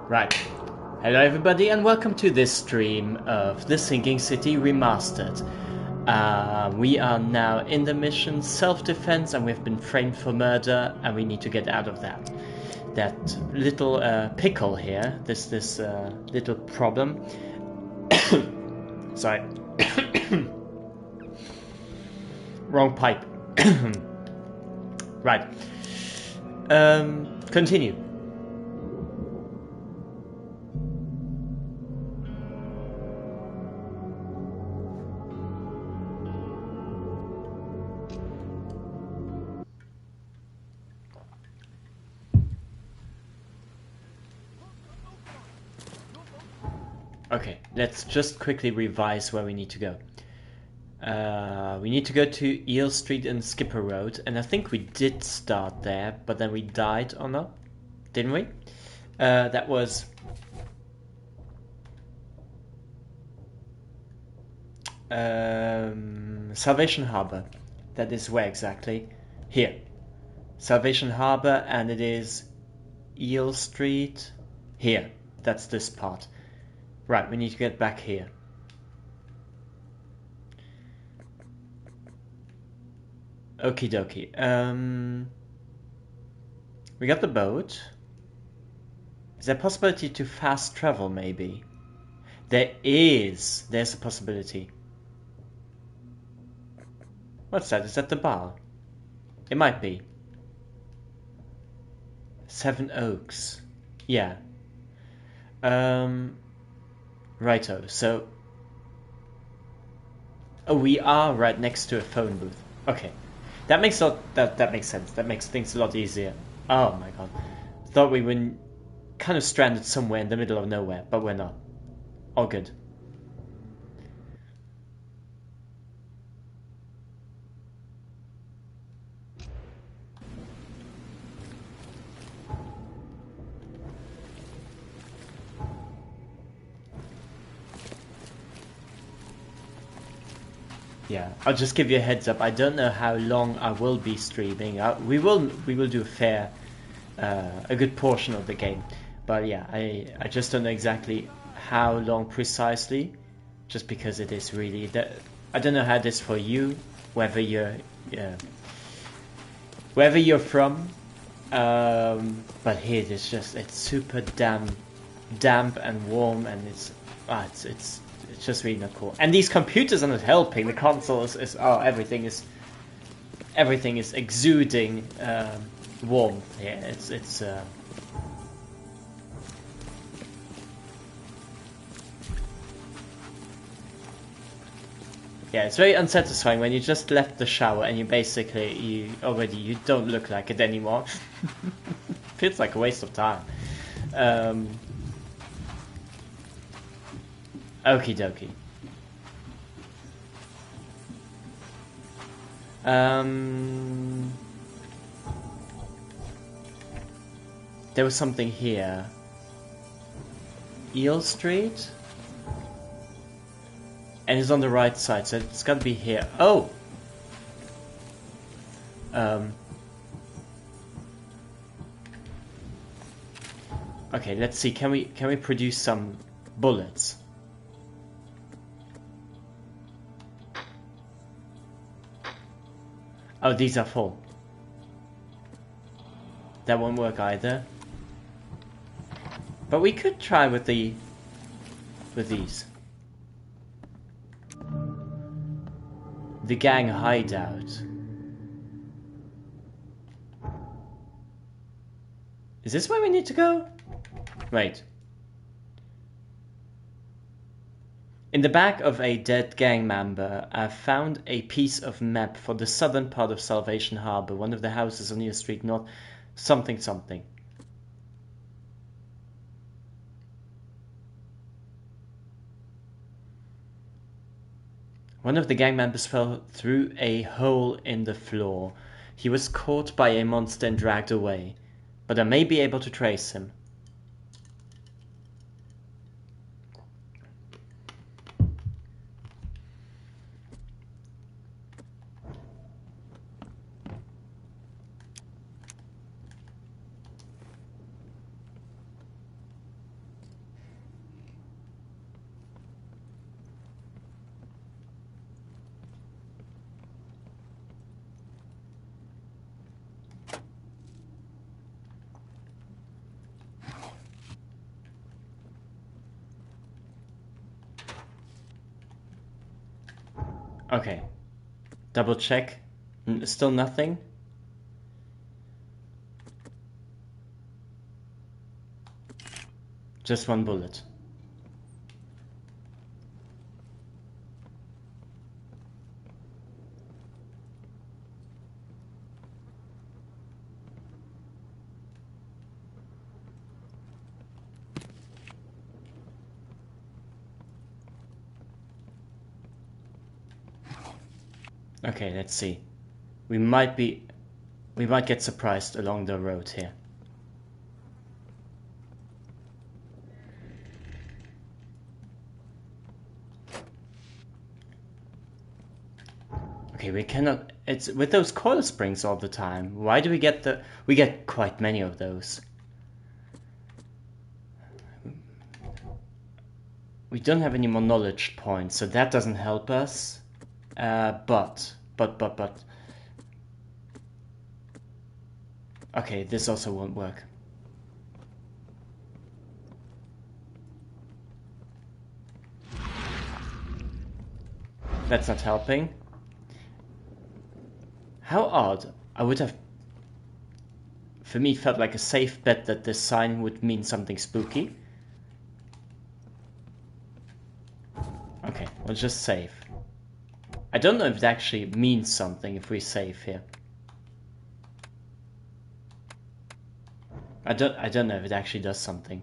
Right. Hello everybody and welcome to this stream of The Sinking City Remastered. We are now in the mission self-defense and we've been framed for murder and we need to get out of that. That little pickle here, this little problem. Sorry. Wrong pipe. Right. Continue. Okay, let's just quickly revise where we need to go. We need to go to Eel Street and Skipper Road, and I think we did start there, but then we died or not? Didn't we? That was... Salvation Harbor. That is where exactly? Here. Salvation Harbor, and it is Eel Street. Here. That's this part. Right, we need to get back here. Okie dokie. We got the boat. Is there a possibility to fast travel, maybe? There is. There's a possibility. What's that? Is that the bar? It might be. 7 Oaks. Yeah. Righto, so... Oh, we are right next to a phone booth. Okay. That makes that makes sense. That makes things a lot easier. Oh my god. Thought we were kind of stranded somewhere in the middle of nowhere, but we're not. All good. Yeah, I'll just give you a heads up. I don't know how long I will be streaming. We will do a good portion of the game, but yeah, I just don't know exactly how long precisely, just because it is really I don't know how it is for you, wherever you're from, but here it's super damp and warm, and it's just really not cool. And these computers are not helping. The console is everything is exuding warmth here. It's yeah, it's very unsatisfying when you just left the shower and you don't look like it anymore. Feels like a waste of time. Okie dokie. There was something here. Eel Street? And it's on the right side, so it's gotta be here. Oh! Okay, let's see. Can we produce some bullets? Oh, these are full. That won't work either. But we could try with these. The gang hideout. Is this where we need to go? Wait. In the back of a dead gang member, I found a piece of map for the southern part of Salvation Harbor, one of the houses on Eel Street North, something. One of the gang members fell through a hole in the floor. He was caught by a monster and dragged away, but I may be able to trace him. Okay. Double check. Still nothing? Just one bullet. Okay, let's see. We might get surprised along the road here. Okay, we cannot... It's with those coil springs all the time. Why do we get the... We get quite many of those. We don't have any more knowledge points, so that doesn't help us. But... Okay, this also won't work. That's not helping. How odd. I would have... For me, it felt like a safe bet that this sign would mean something spooky. Okay, we'll just save. I don't know if it actually means something if we save here. I don't know if it actually does something.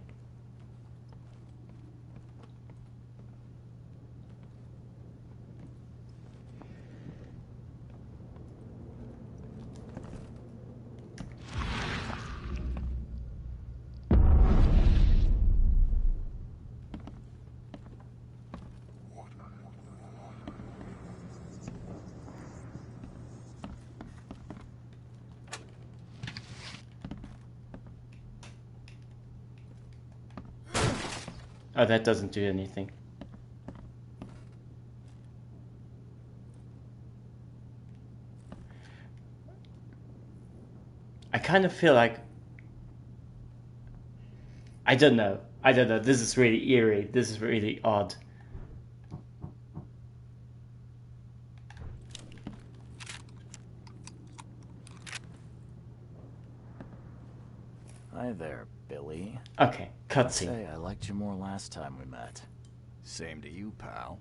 Oh, that doesn't do anything. I kind of feel like... I don't know. This is really eerie. This is really odd. Hi there, Billy. Okay, cutscene. Say, I liked you more last time we met. Same to you, pal.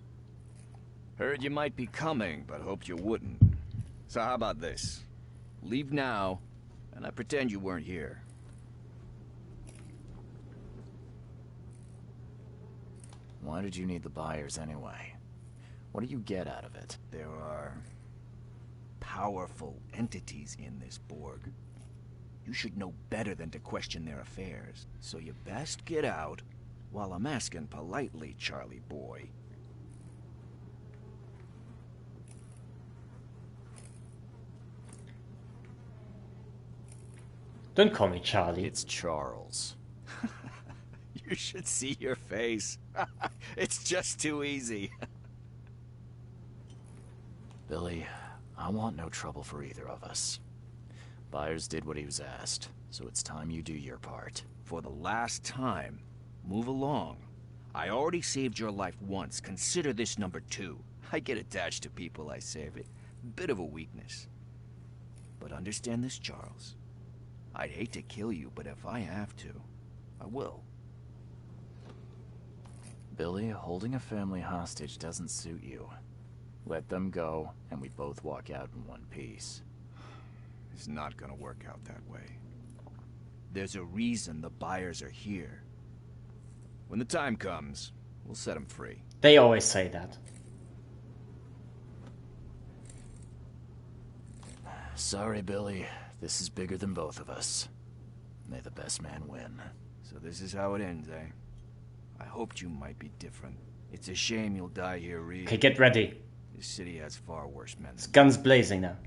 Heard you might be coming, but hoped you wouldn't. So how about this? Leave now, and I pretend you weren't here. Why did you need the buyers anyway? What do you get out of it? There are powerful entities in this Borg. You should know better than to question their affairs. So you best get out while I'm asking politely, Charlie boy. Don't call me Charlie. It's Charles. You should see your face. It's just too easy. Billy, I want no trouble for either of us. Byers did what he was asked, so it's time you do your part. For the last time, move along. I already saved your life once. Consider this number 2. I get attached to people I save. It bit of a weakness. But understand this, Charles. I'd hate to kill you, but if I have to, I will. Billy, holding a family hostage doesn't suit you. Let them go, and we both walk out in one piece. It's not gonna work out that way. There's a reason the buyers are here. When the time comes, we'll set them free. They always say that. Sorry, Billy. This is bigger than both of us. May the best man win. So this is how it ends, eh? I hoped you might be different. It's a shame you'll die here, Reed. Okay, get ready. This city has far worse men. It's guns blazing now.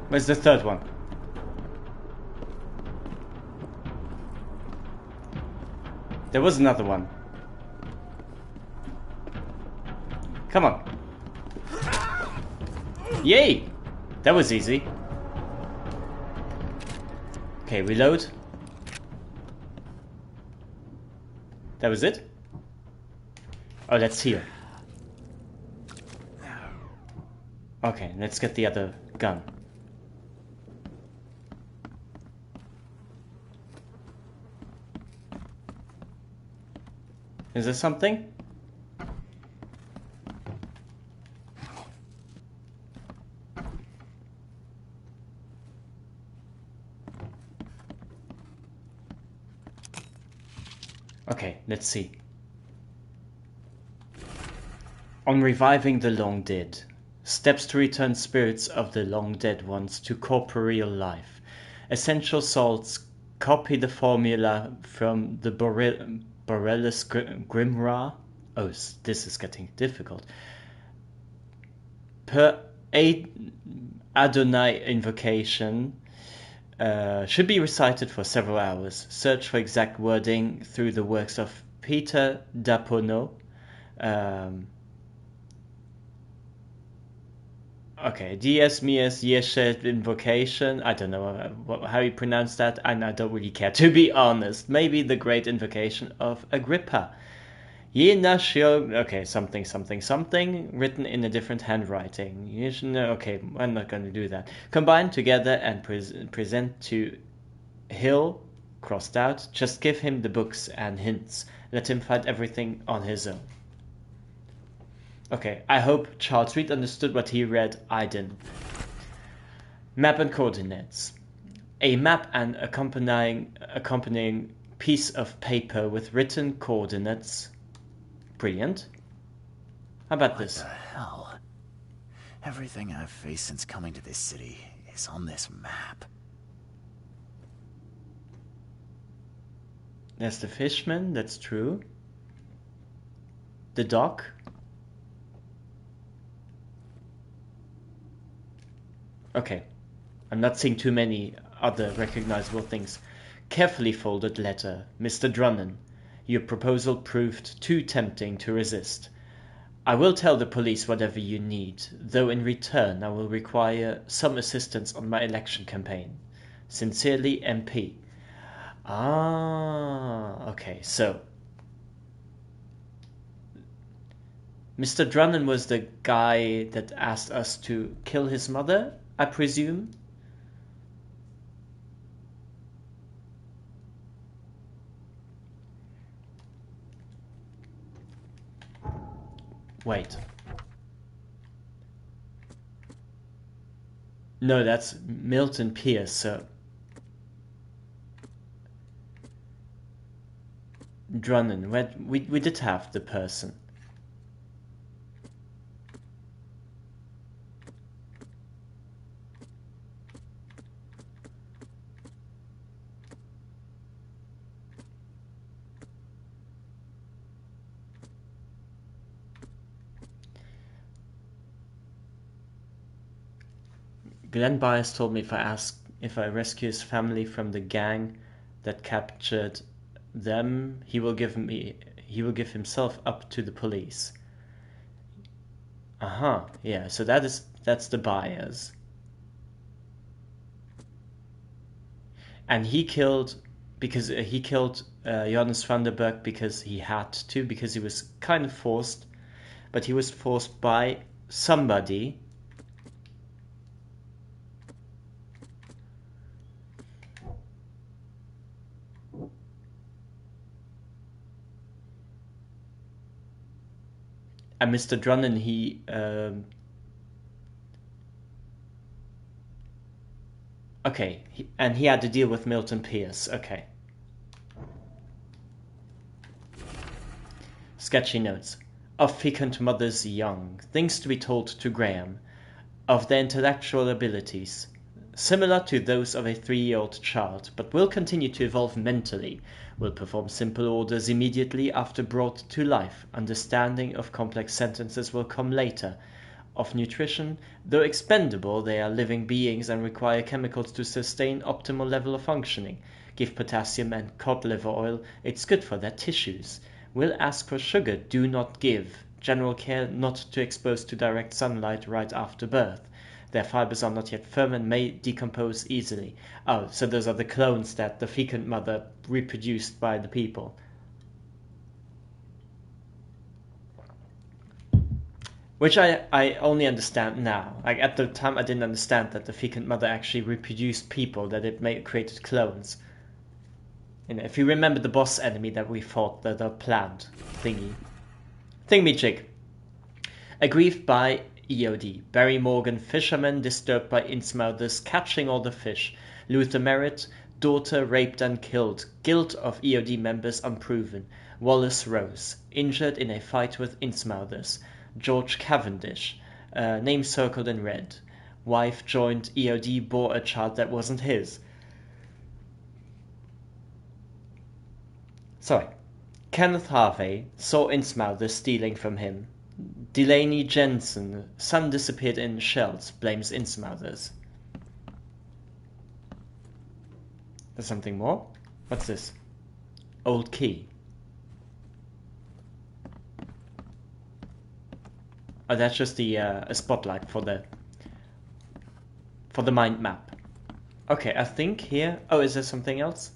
Where's the third one? There was another one. Come on. Yay! That was easy. Okay, reload. That was it? Oh, that's here. Okay, let's get the other gun. Is there something? Okay, let's see. On reviving the long dead. Steps to return spirits of the long dead ones to corporeal life. Essential salts. Copy the formula from the Borellus Grimoire. Oh, this is getting difficult. Per Adonai invocation should be recited for several hours. Search for exact wording through the works of Peter Dapono. Okay, Dies Mias Yeshet invocation. I don't know how you pronounce that, and I don't really care, to be honest. Maybe the great invocation of Agrippa. Ye Nashio. Okay, something, written in a different handwriting. You should know. Okay, I'm not going to do that. Combine together and present to Hill, crossed out. Just give him the books and hints. Let him find everything on his own. Okay, I hope Charles Reed understood what he read. I didn't. Map and coordinates. A map and accompanying piece of paper with written coordinates. Brilliant. How about this? What the hell? Everything I've faced since coming to this city is on this map. There's the fishman, that's true. The dock. Okay, I'm not seeing too many other recognizable things. Carefully folded letter. Mr. Drunnen, your proposal proved too tempting to resist. I will tell the police whatever you need, though in return I will require some assistance on my election campaign. Sincerely, MP. Ah, okay, so Mr. Drunnen was the guy that asked us to kill his mother, I presume? Wait. No, that's Milton Pierce, so... Drunnen, we did have the person. Glenn Byers told me if I rescue his family from the gang that captured them, he will give himself up to the police. Yeah, so that's the Byers. And he killed Johannes van der Berg because he had to, because he was kind of forced, but he was forced by somebody. And Mr. Drunnen, okay, and he had to deal with Milton Pierce. Okay. Sketchy notes. Of fecund mothers young, things to be told to Graham, of their intellectual abilities, similar to those of a 3-year-old child, but will continue to evolve mentally, will perform simple orders immediately after brought to life. Understanding of complex sentences will come later. Of nutrition, though expendable, they are living beings and require chemicals to sustain optimal level of functioning. Give potassium and cod liver oil, it's good for their tissues. Will ask for sugar, do not give. General care not to expose to direct sunlight right after birth. Their fibers are not yet firm and may decompose easily. Oh, so those are the clones that the fecund mother reproduced by the people. Which I only understand now. Like, at the time I didn't understand that the fecund mother actually reproduced people, that it created clones. You know, if you remember the boss enemy that we fought, the plant thingy. Thingamajig. Aggrieved by EOD. Barry Morgan, fisherman disturbed by Innsmouthers catching all the fish. Luther Merritt, daughter raped and killed. Guilt of EOD members unproven. Wallace Rose, injured in a fight with Innsmouthers. George Cavendish, name circled in red. Wife joined EOD, bore a child that wasn't his. Sorry. Kenneth Harvey saw Innsmouthers stealing from him. Delaney Jensen, son disappeared in shells, blames Innsmouthers. There's something more? What's this? Old key. Oh, that's just the a spotlight for the mind map. Okay, I think here. Oh, is there something else?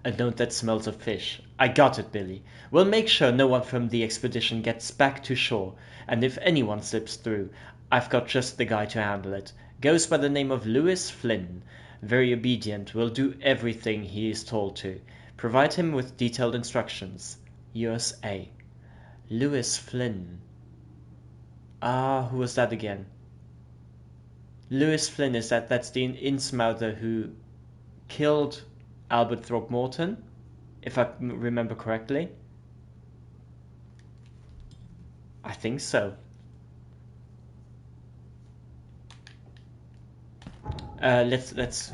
A note that smells of fish. I got it, Billy. We'll make sure no one from the expedition gets back to shore, and if anyone slips through, I've got just the guy to handle it. Goes by the name of Lewis Flynn. Very obedient, will do everything he is told to. Provide him with detailed instructions. Yours A. Lewis Flynn. Ah, who was that again? Lewis Flynn, that's the Innsmouther who killed Albert Throckmorton, if I remember correctly. I think so. Let's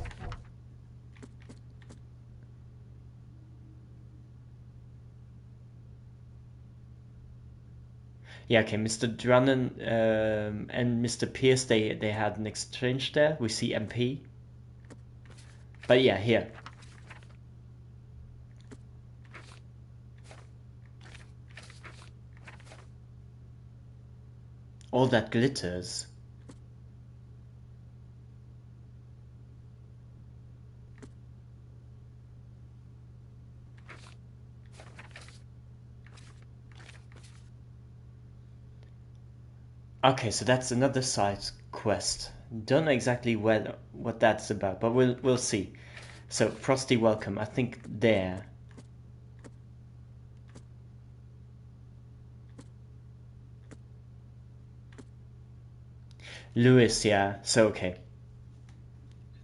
yeah, okay, Mr. Drunnen and Mr. Pierce, they had an exchange there. We see MP. But yeah, here. All that glitters. Okay, so that's another side quest. Don't know exactly what that's about, but we'll see. So Frosty Welcome, I think there. Lewis, yeah. So okay.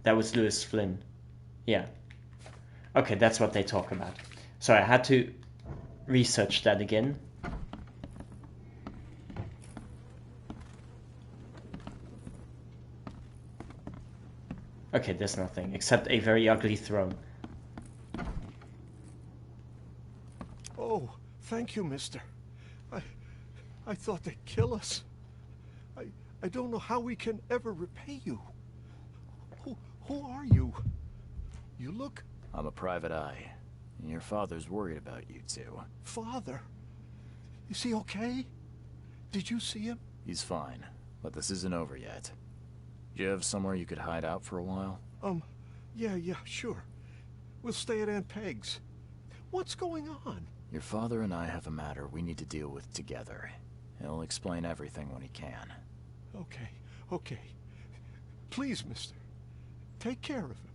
That was Lewis Flynn. Yeah. Okay, that's what they talk about. So I had to research that again. Okay, there's nothing except a very ugly throne. Oh, thank you, mister. I thought they'd kill us. I don't know how we can ever repay you. Who are you? You look... I'm a private eye. And your father's worried about you two. Father? Is he okay? Did you see him? He's fine, but this isn't over yet. Do you have somewhere you could hide out for a while? Yeah, sure. We'll stay at Aunt Peg's. What's going on? Your father and I have a matter we need to deal with together. He'll explain everything when he can. Okay. Please, mister. Take care of him.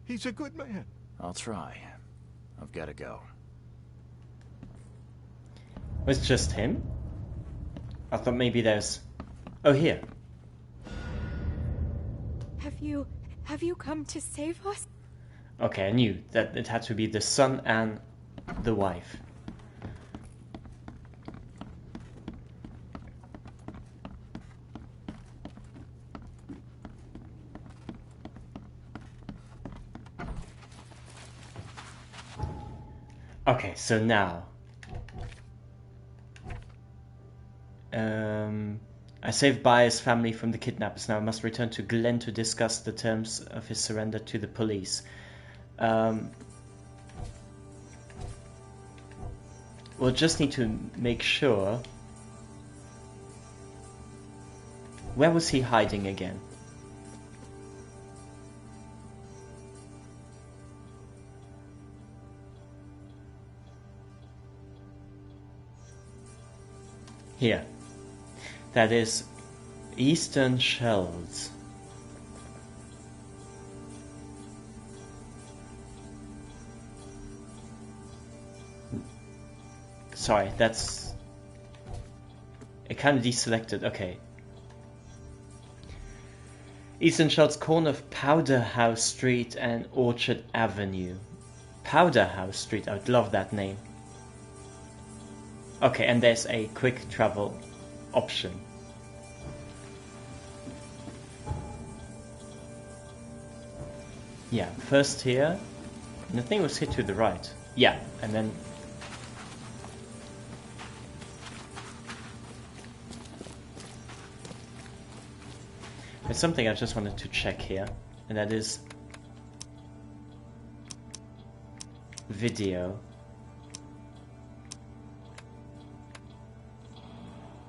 He's a good man. I'll try. I've got to go. Was it just him? I thought maybe there's... Oh, here. Have you come to save us? Okay, I knew that it had to be the son and the wife. Okay, so now I saved Bayer's family from the kidnappers. Now I must return to Glen to discuss the terms of his surrender to the police. We'll just need to make sure Where was he hiding again? Here. That is Eastern Shells. Sorry, that's... It kind of deselected, okay. Eastern Shells, corner of Powder House Street and Orchard Avenue. Powder House Street, I would love that name. Okay, and there's a quick travel option. Yeah, first here. And the thing was hit to the right. Yeah, and then... There's something I just wanted to check here, and that is video.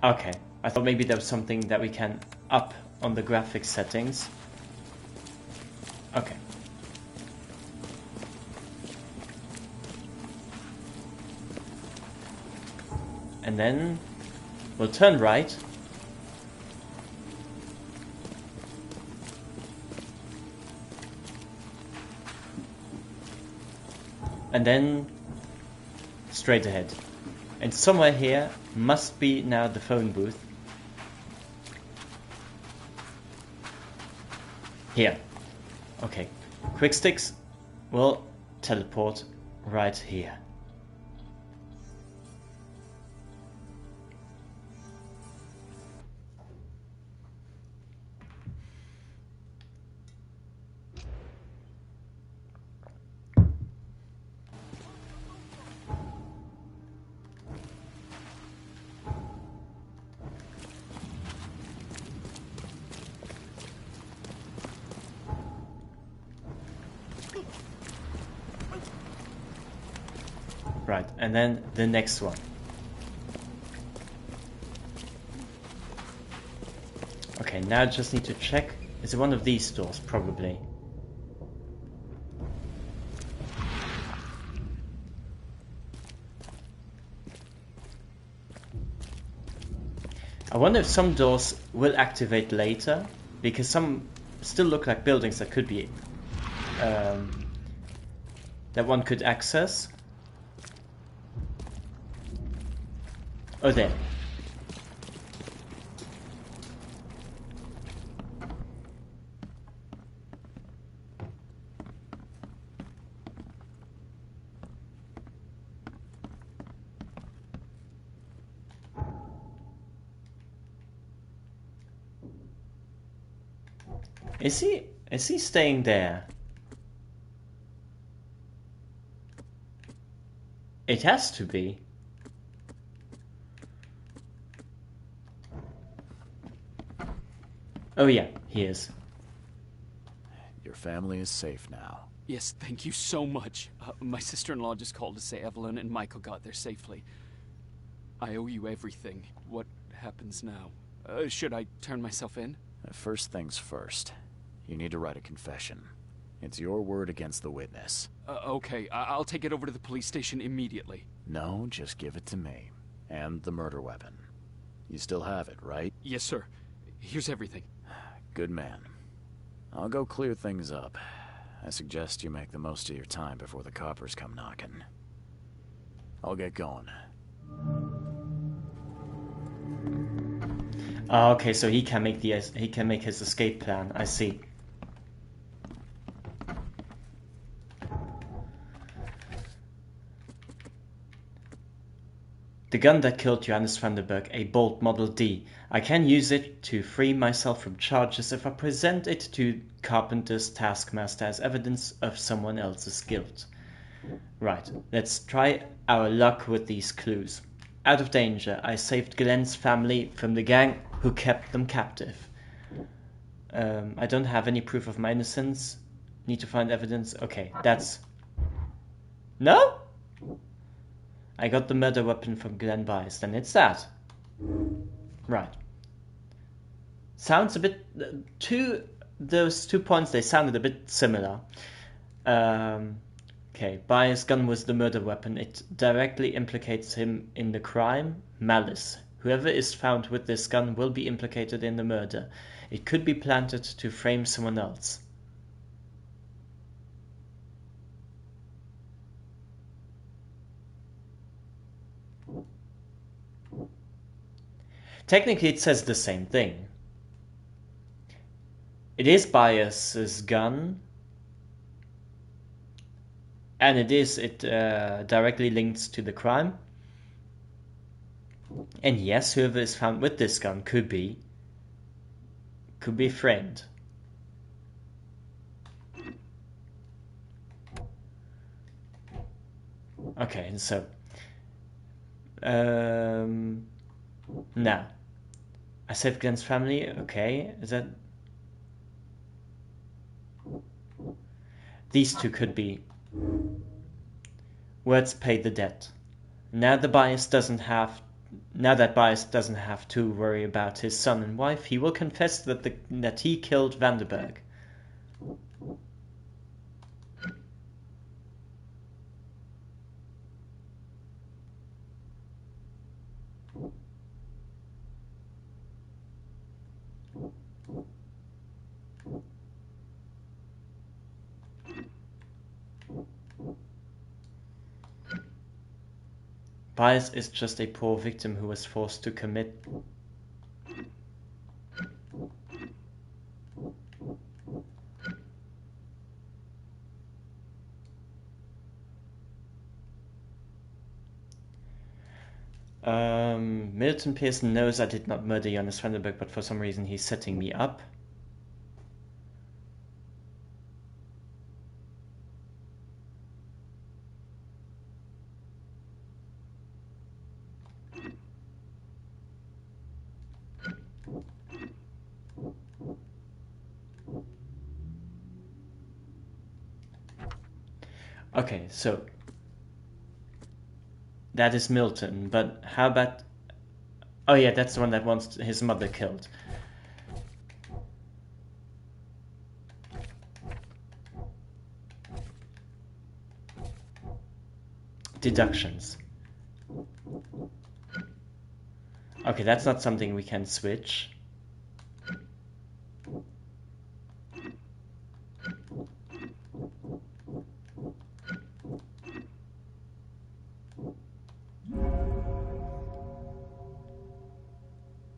Okay, I thought maybe there was something that we can up on the graphics settings. Okay. And then we'll turn right. And then straight ahead. And somewhere here must be now the phone booth. Here. Okay. Quick sticks will teleport right here. Right, and then the next one. Okay, now I just need to check. Is it one of these doors? Probably. I wonder if some doors will activate later, because some still look like buildings that could be that one could access. Oh, there. Is he staying there? It has to be. Oh yeah, he is. Your family is safe now. Yes, thank you so much. My sister-in-law just called to say Evelyn and Michael got there safely. I owe you everything. What happens now? Should I turn myself in? First things first. You need to write a confession. It's your word against the witness. Okay, I'll take it over to the police station immediately. No, just give it to me. And the murder weapon. You still have it, right? Yes, sir. Here's everything. Good man. I'll go clear things up. I suggest you make the most of your time before the coppers come knocking. I'll get going. Oh, okay, so he can make his escape plan. I see. The gun that killed Johannes van der Berg, a Bolt Model D. I can use it to free myself from charges if I present it to Carpenter's taskmaster as evidence of someone else's guilt. Right, let's try our luck with these clues. Out of danger, I saved Glenn's family from the gang who kept them captive. I don't have any proof of my innocence. Need to find evidence. Okay, that's... No? I got the murder weapon from Glenn Bice, then it's that. Right. sounds a bit... Those 2 points, they sounded a bit similar. Okay, Bayer's gun was the murder weapon. It directly implicates him in the crime. Malice. Whoever is found with this gun will be implicated in the murder. It could be planted to frame someone else. Technically, it says the same thing. It is Bias's gun, and it directly links to the crime. And yes, whoever is found with this gun could be framed. Okay, and so now I saved Glenn's family. Okay, is that these two could be words paid the debt. Now that Bias doesn't have to worry about his son and wife, he will confess that he killed Vanderberg. Bias is just a poor victim who was forced to commit. Milton Pearson knows I did not murder Johannes Vanderberg, but for some reason he's setting me up. Okay, so that is Milton, but how about... Oh yeah, that's the one that wants his mother killed. Deductions. Okay, that's not something we can switch.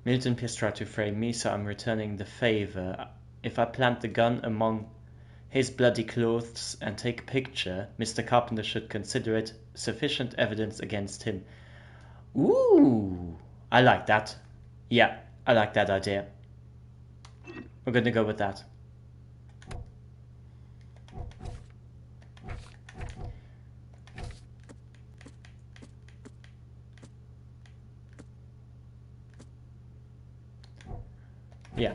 Milton Pierce tried to frame me, so I'm returning the favor. If I plant the gun among his bloody clothes and take a picture, Mr. Carpenter should consider it sufficient evidence against him. Ooh, I like that. Yeah, I like that idea. We're gonna go with that. Yeah.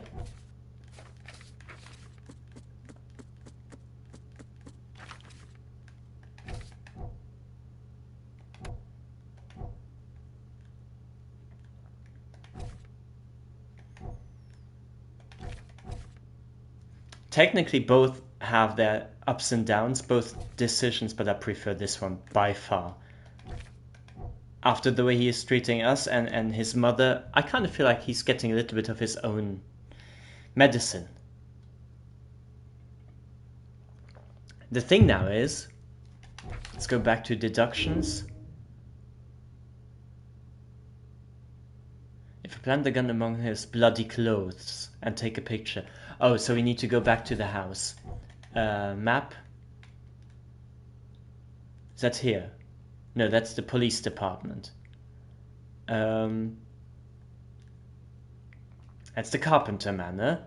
Technically both have their ups and downs, both decisions, but I prefer this one by far. After the way he is treating us and his mother, I kind of feel like he's getting a little bit of his own medicine. The thing now is, let's go back to deductions. If I plant the gun among his bloody clothes and take a picture. Oh, so we need to go back to the house. Map. Is that here? No, that's the police department. That's the Carpenter Manor.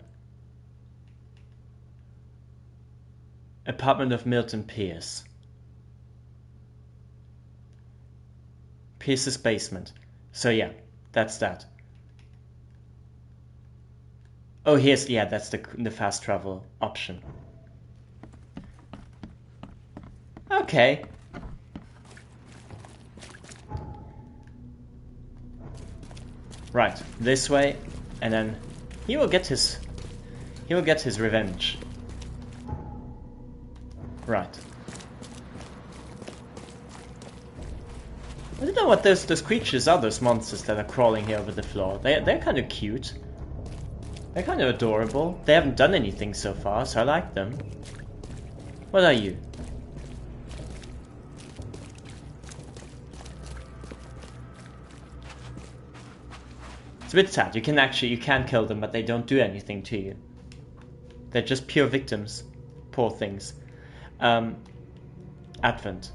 Apartment of Milton Pierce. Pierce's basement. So yeah, that's that. Oh, here's, yeah, that's the fast travel option. Okay. Right, this way, and then He will get his revenge. Right. I don't know what those creatures are, those monsters that are crawling here over the floor. They're kind of cute. They're kind of adorable. They haven't done anything so far, so I like them. What are you? It's a bit sad. You can kill them, but they don't do anything to you. They're just pure victims. Poor things. Advent.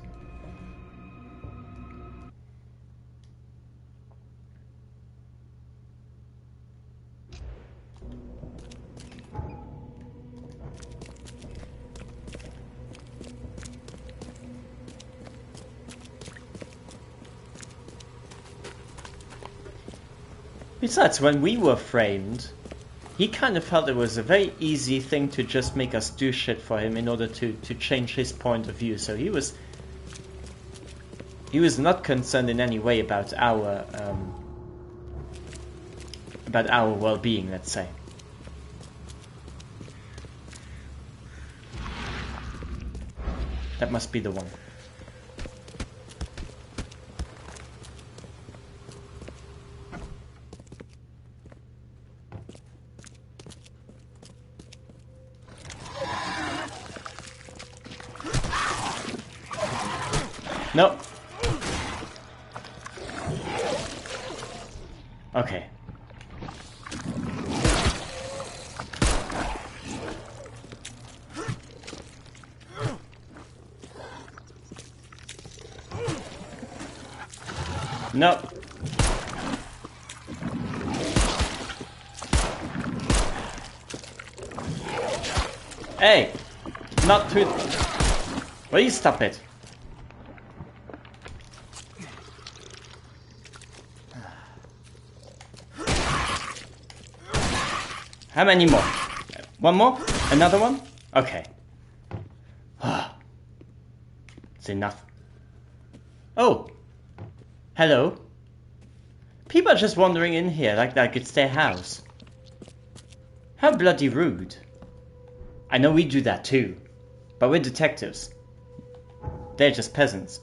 Besides, when we were framed, he kind of felt it was a very easy thing to just make us do shit for him in order to change his point of view. So he was not concerned in any way about our well-being, let's say. That must be the one. No. Okay. No. Hey! Not too... Will you stop it? How many more? One more? Another one? Okay. It's enough. Oh! Hello? People are just wandering in here like it's their house. How bloody rude. I know we do that too. But we're detectives. They're just peasants.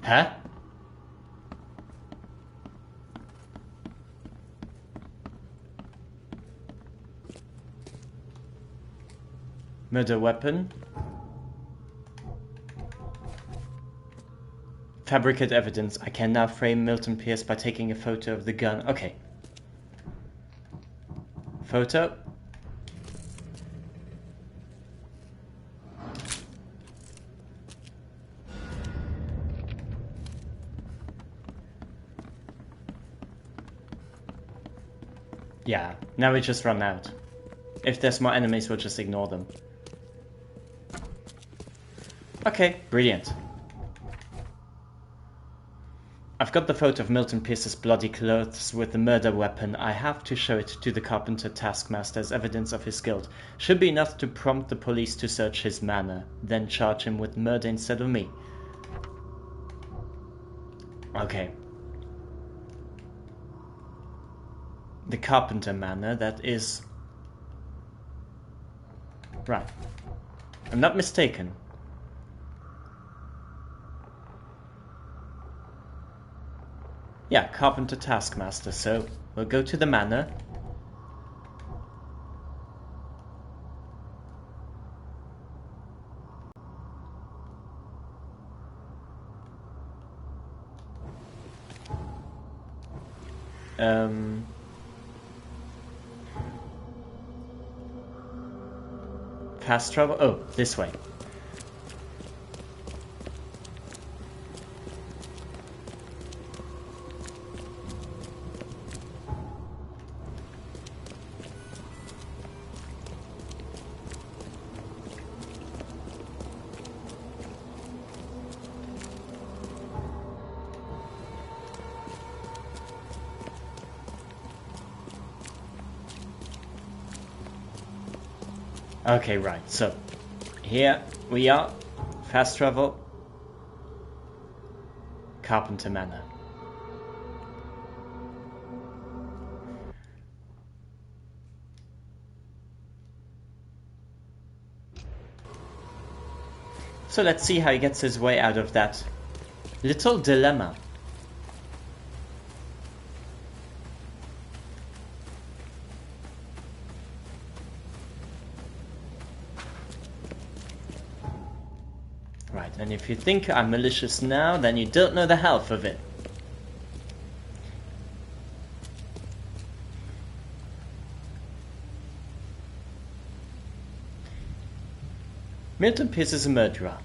Huh? Murder weapon. Fabricate evidence. I can now frame Milton Pierce by taking a photo of the gun. Okay. Photo. Yeah, now we just run out. If there's more enemies, we'll just ignore them. Okay, brilliant. I've got the photo of Milton Pierce's bloody clothes with the murder weapon. I have to show it to the carpenter taskmaster as evidence of his guilt. Should be enough to prompt the police to search his manor, then charge him with murder instead of me. Okay. The Carpenter Manor, that is... Right. I'm not mistaken. Yeah, Carpenter Taskmaster, so we'll go to the manor. Fast travel? Oh, this way. Okay, right, so here we are. Fast travel. Carpenter Manor. So let's see how he gets his way out of that little dilemma. Right, and if you think I'm malicious now, then you don't know the half of it. Milton Pierce is a murderer.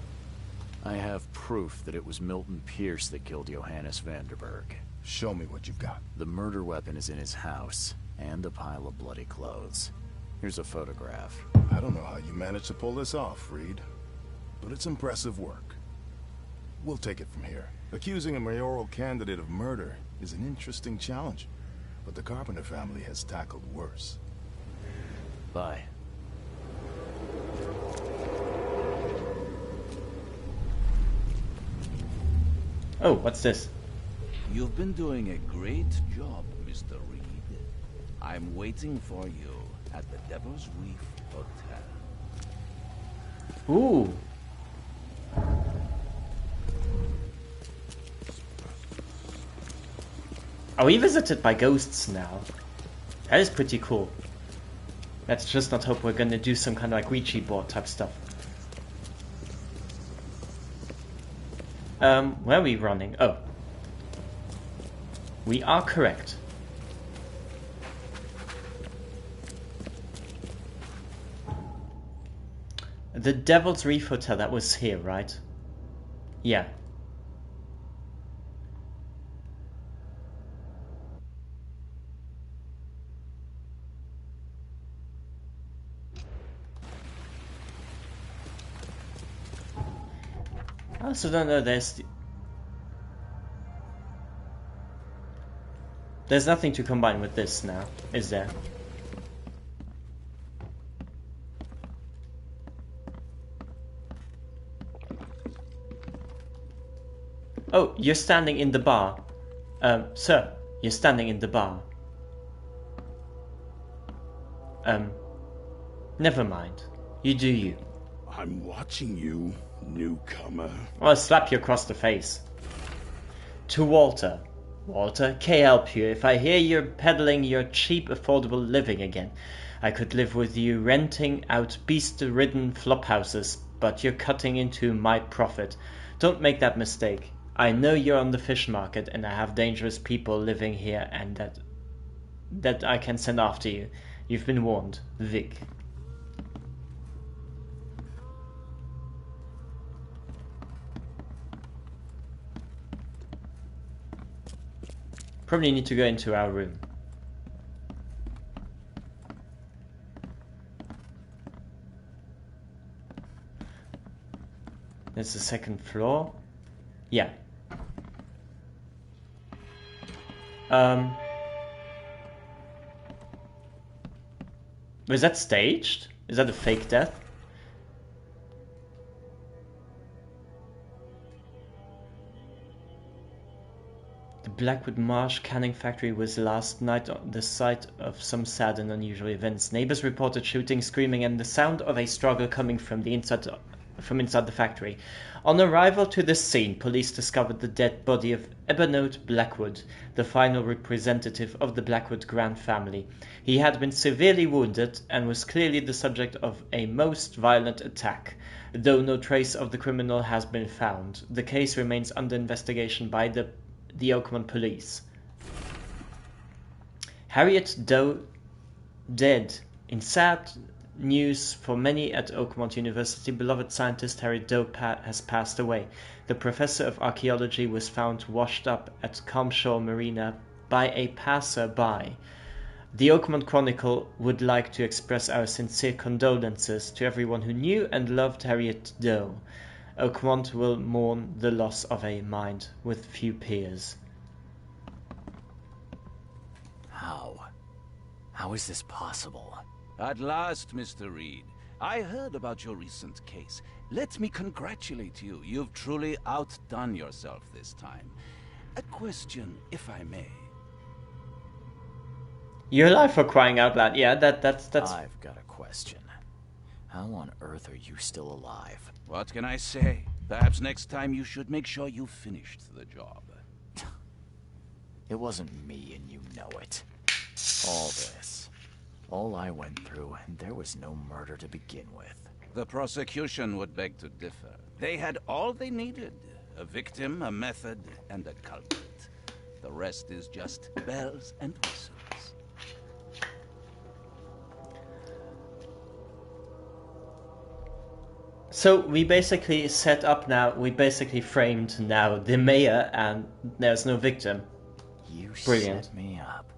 I have proof that it was Milton Pierce that killed Johannes Vanderberg. Show me what you've got. The murder weapon is in his house, and a pile of bloody clothes. Here's a photograph. I don't know how you managed to pull this off, Reed, but it's impressive work. We'll take it from here. Accusing a mayoral candidate of murder is an interesting challenge, but the Carpenter family has tackled worse. Bye. Oh, what's this? You've been doing a great job, Mr. Reed. I'm waiting for you at the Devil's Reef Hotel. Ooh. Are we visited by ghosts now? That is pretty cool. Let's just not hope we're gonna do some kind of like Ouija board type stuff. Where are we running? Oh. We are correct. The Devil's Reef Hotel, that was here, right? Yeah. I also don't know, there's nothing to combine with this now, is there? Oh, you're standing in the bar. Sir, you're standing in the bar. Never mind. You do you. I'm watching you, newcomer. I'll slap you across the face. To Walter. Walter, can I help you? If I hear you're peddling your cheap, affordable living again, I could live with you renting out beast-ridden flophouses, but you're cutting into my profit. Don't make that mistake. I know you're on the fish market, and I have dangerous people living here, and that I can send after you. You've been warned. Vic. Probably need to go into our room. There's the second floor. Yeah. Was that staged? Is that a fake death? The Blackwood Marsh canning factory was last night on the site of some sad and unusual events. Neighbors reported shooting, screaming, and the sound of a struggle coming from inside the factory. On arrival to the scene, police discovered the dead body of Ebonode Blackwood, the final representative of the Blackwood Grant family. He had been severely wounded and was clearly the subject of a most violent attack. Though no trace of the criminal has been found, the case remains under investigation by the Oakmont police. Harriet Doe dead. In sad news for many at Oakmont University, beloved scientist Harriet Doe has passed away. The professor of archaeology was found washed up at Calmshore Marina by a passer-by. The Oakmont Chronicle would like to express our sincere condolences to everyone who knew and loved Harriet Doe. Oakmont will mourn the loss of a mind with few peers. How is this possible? At last, Mr. Reed, I heard about your recent case. Let me congratulate you. You've truly outdone yourself this time. A question, if I may. You're alive, for crying out loud. Yeah, that's... I've got a question. How on earth are you still alive? What can I say? Perhaps next time you should make sure you finished the job. It wasn't me, and you know it. All this. All I went through, and there was no murder to begin with. The prosecution would beg to differ. They had all they needed. A victim, a method, and a culprit. The rest is just bells and whistles. So we basically set up now, we basically framed now the mayor, and there's no victim. You Brilliant. set me up.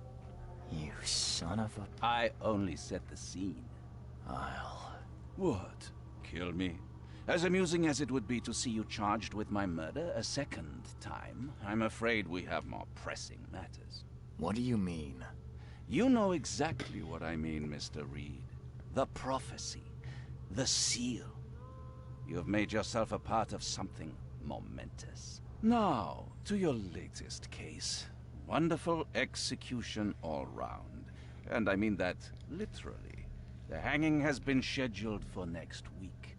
You son of a... I only set the scene. I'll... What? Kill me? As amusing as it would be to see you charged with my murder a second time, I'm afraid we have more pressing matters. What do you mean? You know exactly what I mean, Mr. Reed. The prophecy. The seal. You have made yourself a part of something momentous. Now, to your latest case. Wonderful execution all round. And I mean that literally. The hanging has been scheduled for next week.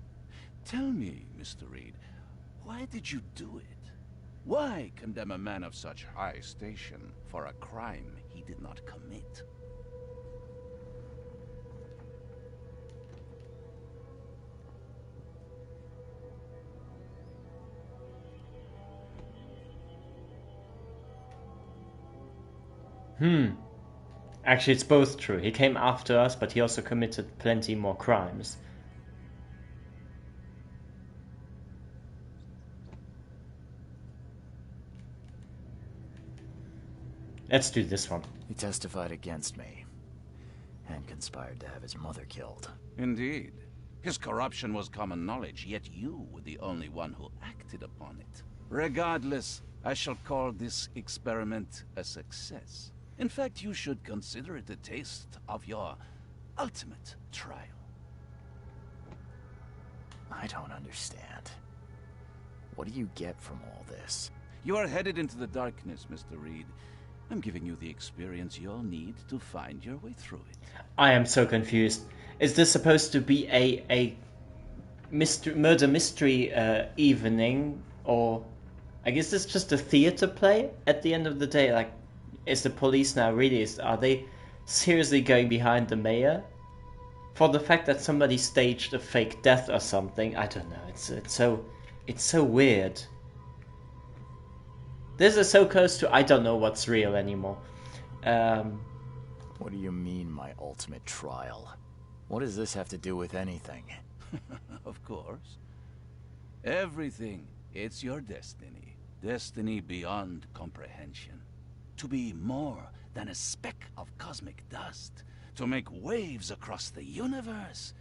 Tell me, Mr. Reed, why did you do it? Why condemn a man of such high station for a crime he did not commit? Actually, it's both true. He came after us, but he also committed plenty more crimes. Let's do this one. He testified against me. And conspired to have his mother killed. Indeed. His corruption was common knowledge, yet you were the only one who acted upon it. Regardless, I shall call this experiment a success. In fact, you should consider it a taste of your ultimate trial. I don't understand. What do you get from all this? You are headed into the darkness, Mr. Reed. I'm giving you the experience you'll need to find your way through it. I am so confused. Is this supposed to be a murder mystery evening, or I guess it's just a theater play at the end of the day? Like, is the police now really, are they seriously going behind the mayor for the fact that somebody staged a fake death or something? I don't know. It's so weird. This is so close to I don't know what's real anymore. What do you mean, my ultimate trial? What does this have to do with anything? Of course. Everything. It's your destiny. Destiny beyond comprehension. To be more than a speck of cosmic dust. To make waves across the universe.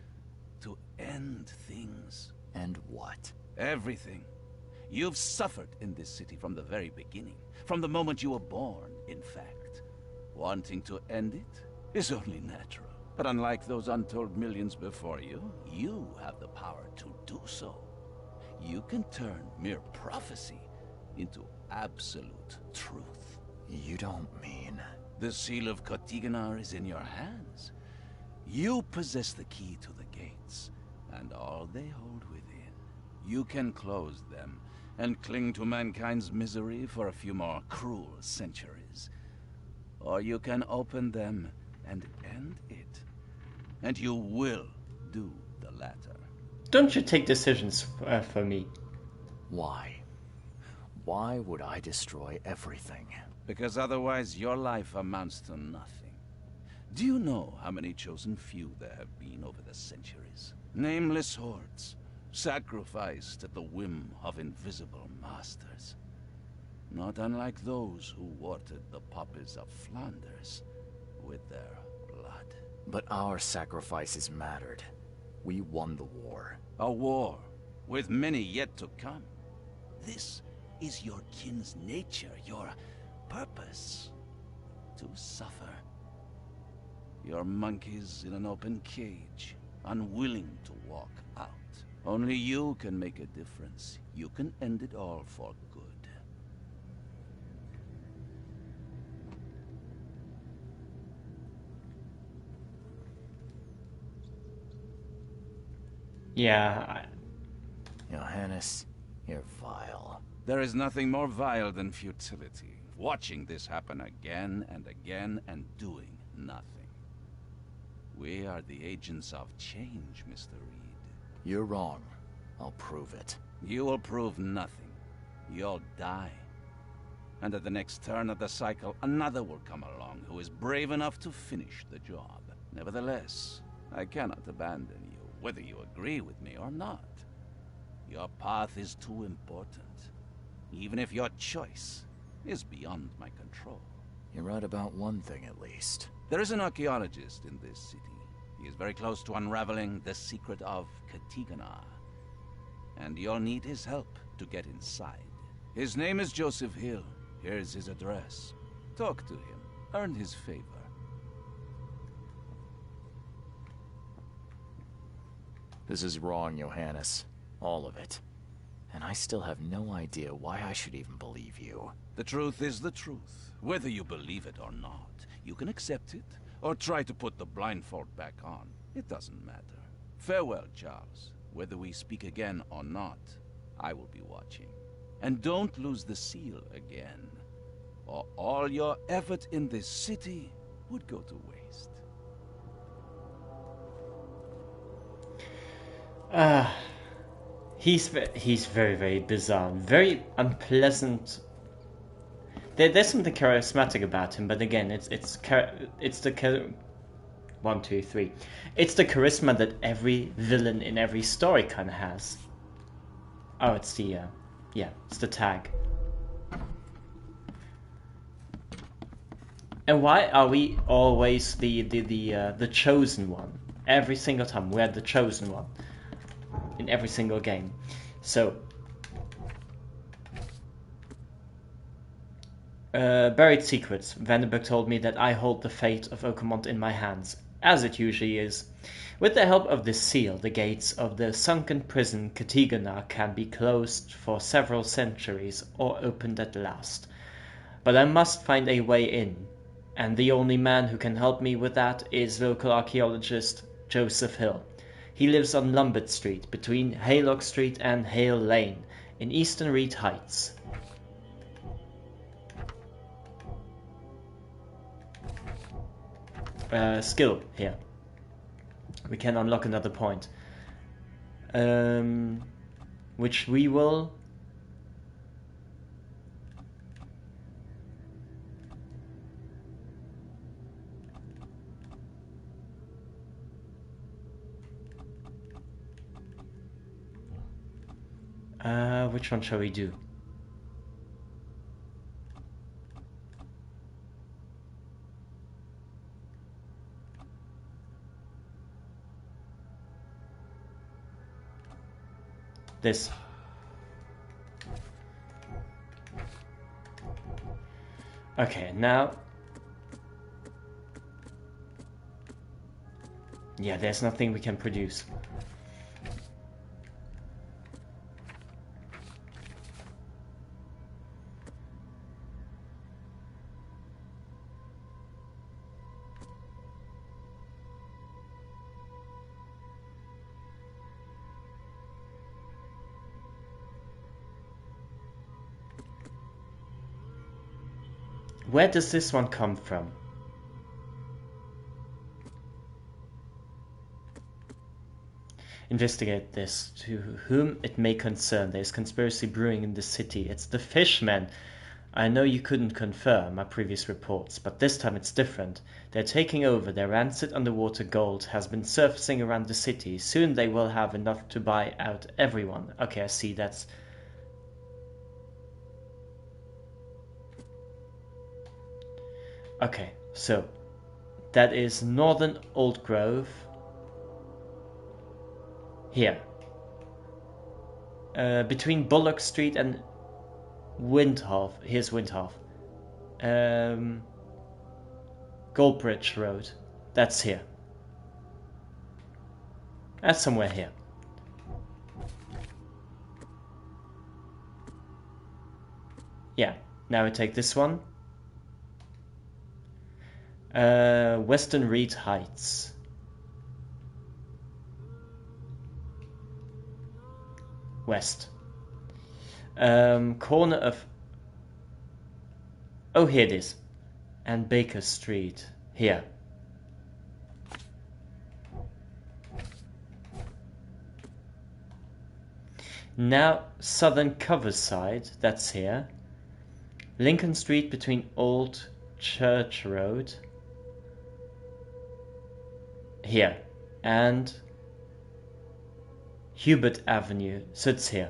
To end things. And what? Everything. You've suffered in this city from the very beginning. From the moment you were born, in fact. Wanting to end it is only natural. But unlike those untold millions before you, you have the power to do so. You can turn mere prophecy into absolute truth. You don't mean... The seal of Kotiganar is in your hands. You possess the key to the gates, and all they hold within. You can close them, and cling to mankind's misery for a few more cruel centuries. Or you can open them and end it. And you will do the latter. Don't you take decisions for me. Why? Why would I destroy everything? Because otherwise your life amounts to nothing. Do you know how many chosen few there have been over the centuries? Nameless hordes, sacrificed at the whim of invisible masters. Not unlike those who watered the poppies of Flanders with their blood. But our sacrifices mattered. We won the war. A war, with many yet to come. This is your kin's nature, your purpose. To suffer. Your monkeys in an open cage, unwilling to walk out. Only you can make a difference. You can end it all for good. Yeah. Johannes, you're vile. There is nothing more vile than futility. Watching this happen again and again and doing nothing. We are the agents of change, Mr. Reed. You're wrong. I'll prove it. You will prove nothing. You'll die. And at the next turn of the cycle, another will come along who is brave enough to finish the job. Nevertheless, I cannot abandon you, whether you agree with me or not. Your path is too important, even if your choice is beyond my control. You're right about one thing, at least. There is an archaeologist in this city. He is very close to unraveling the secret of Katigana. And you'll need his help to get inside. His name is Joseph Hill. Here's his address. Talk to him. Earn his favor. This is wrong, Johannes. All of it. And I still have no idea why I should even believe you. The truth is the truth. Whether you believe it or not, you can accept it, or try to put the blindfold back on. It doesn't matter. Farewell, Charles. Whether we speak again or not, I will be watching. And don't lose the seal again, or all your effort in this city would go to waste. He's very, very bizarre, very unpleasant. There's something charismatic about him, but again, it's the 1, 2, 3. It's the charisma that every villain in every story kind of has. Oh, it's the it's the tag. And why are we always the chosen one? Every single time we're the chosen one. In every single game. So buried secrets. Vandenberg told me that I hold the fate of Oakmont in my hands, as it usually is. With the help of this seal, the gates of the sunken prison Katigana can be closed for several centuries or opened at last. But I must find a way in, and the only man who can help me with that is local archaeologist Joseph Hill. He lives on Lombard Street, between Haylock Street and Hale Lane, in Eastern Reed Heights. Skill here. We can unlock another point. Which we will... which one shall we do? This. Okay, now... Yeah, there's nothing we can produce. Where does this one come from? Investigate this. To whom it may concern, there is conspiracy brewing in the city. It's the fishmen. I know you couldn't confirm my previous reports, but this time it's different. They're taking over. Their rancid underwater gold has been surfacing around the city. Soon they will have enough to buy out everyone. Okay, I see. That's... Okay, so that is Northern Old Grove. Here. Between Bullock Street and Windhalf. Here's Windhalf. Goldbridge Road. That's here. That's somewhere here. Yeah, now we take this one. Western Reed Heights. West. Corner of... Oh, here it is. And Baker Street. Here. Now, Southern Coverside. That's here. Lincoln Street between Old Church Road. Here. And Hubert Avenue. So it's here.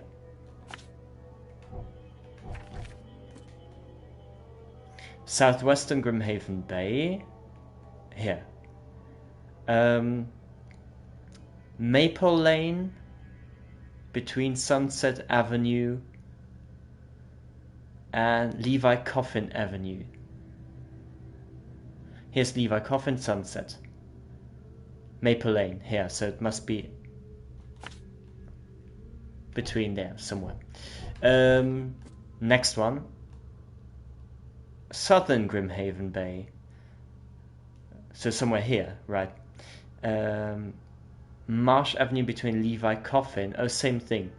Southwestern Grimhaven Bay. Here. Maple Lane between Sunset Avenue and Levi Coffin Avenue. Here's Levi Coffin, Sunset. Maple Lane here, so it must be between there somewhere. Next one. Southern Grimhaven Bay. So somewhere here, right. Marsh Avenue between Levi Coffin. Oh, same thing.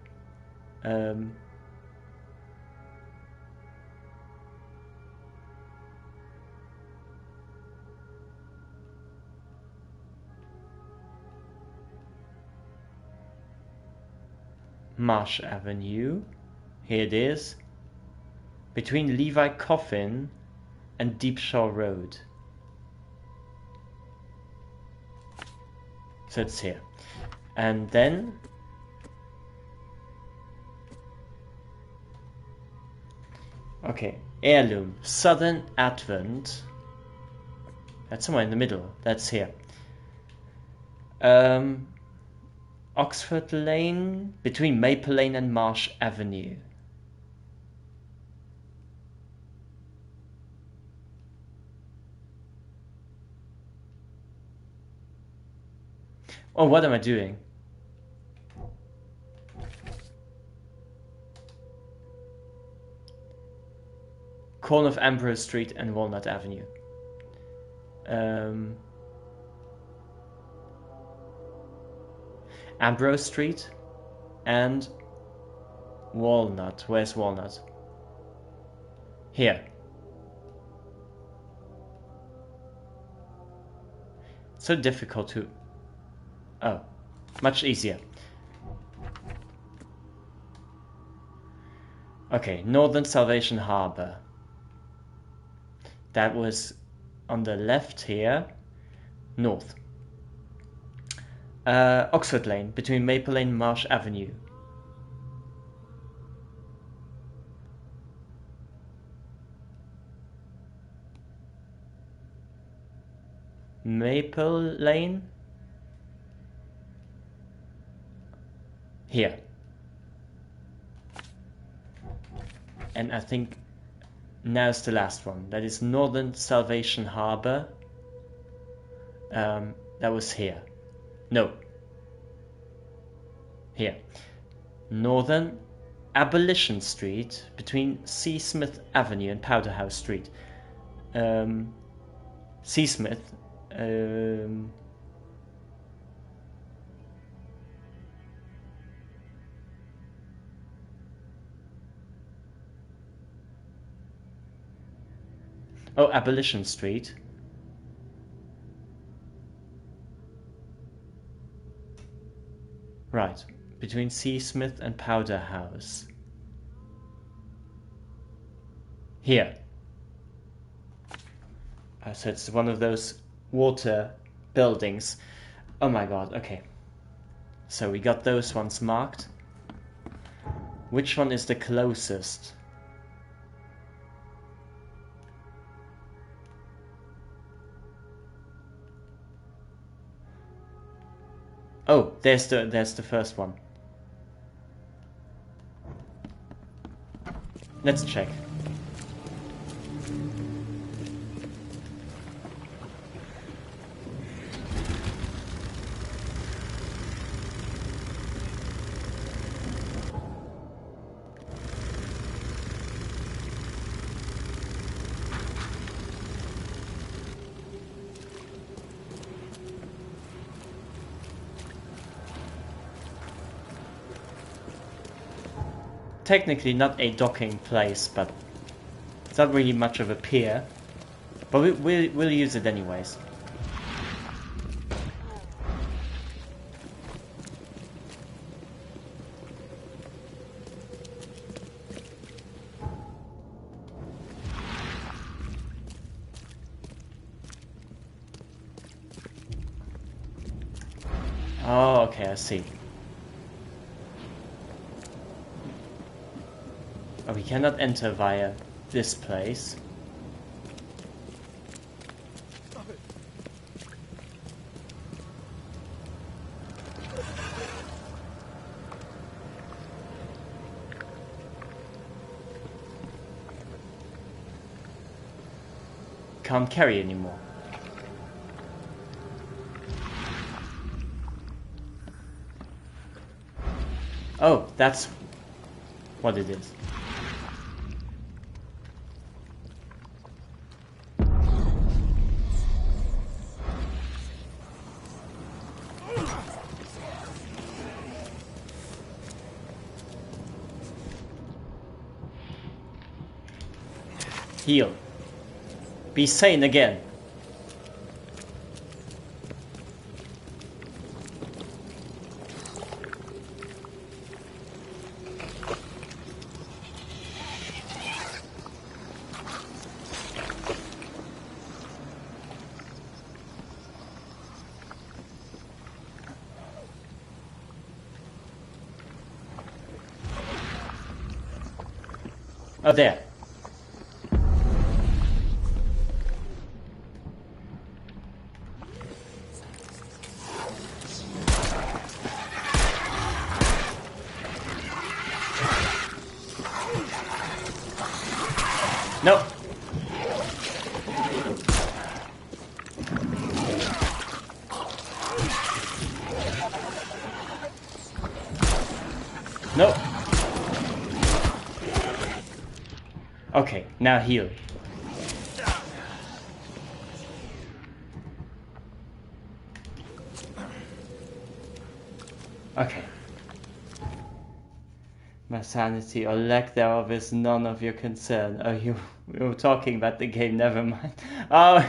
Marsh Avenue. Here it is. Between Levi Coffin and Deepshaw Road. So it's here. And then okay, Heirloom, Southern Advent. That's somewhere in the middle. That's here. Oxford Lane between Maple Lane and Marsh Avenue. Oh, what am I doing? Corner of Ambrose Street and Walnut Avenue. Ambrose Street and Walnut. Where's Walnut? Here. So difficult to... Oh, much easier. Okay, Northern Salvation Harbor. That was on the left here. North. Oxford Lane, between Maple Lane and Marsh Avenue. Maple Lane. Here. And I think now's the last one. That is Northern Salvation Harbor. That was here. No. Here. Northern Abolition Street between C. Smith Avenue and Powderhouse Street. C. Smith. Oh, Abolition Street. Right, between C. Smith and Powder House. Here. So it's one of those water buildings. Oh my god, okay. So we got those ones marked. Which one is the closest? Oh, there's the first one. Let's check. technically not a docking place, but it's not really much of a pier. But we'll use it anyways. Oh, okay, I see. Oh, we cannot enter via this place. Can't carry anymore. Oh, that's what it is. Heal. Be sane again. Oh, there. No. No. Okay, now heal. Okay. My sanity or lack thereof is none of your concern. Oh, you were talking about the game. Never mind. Oh,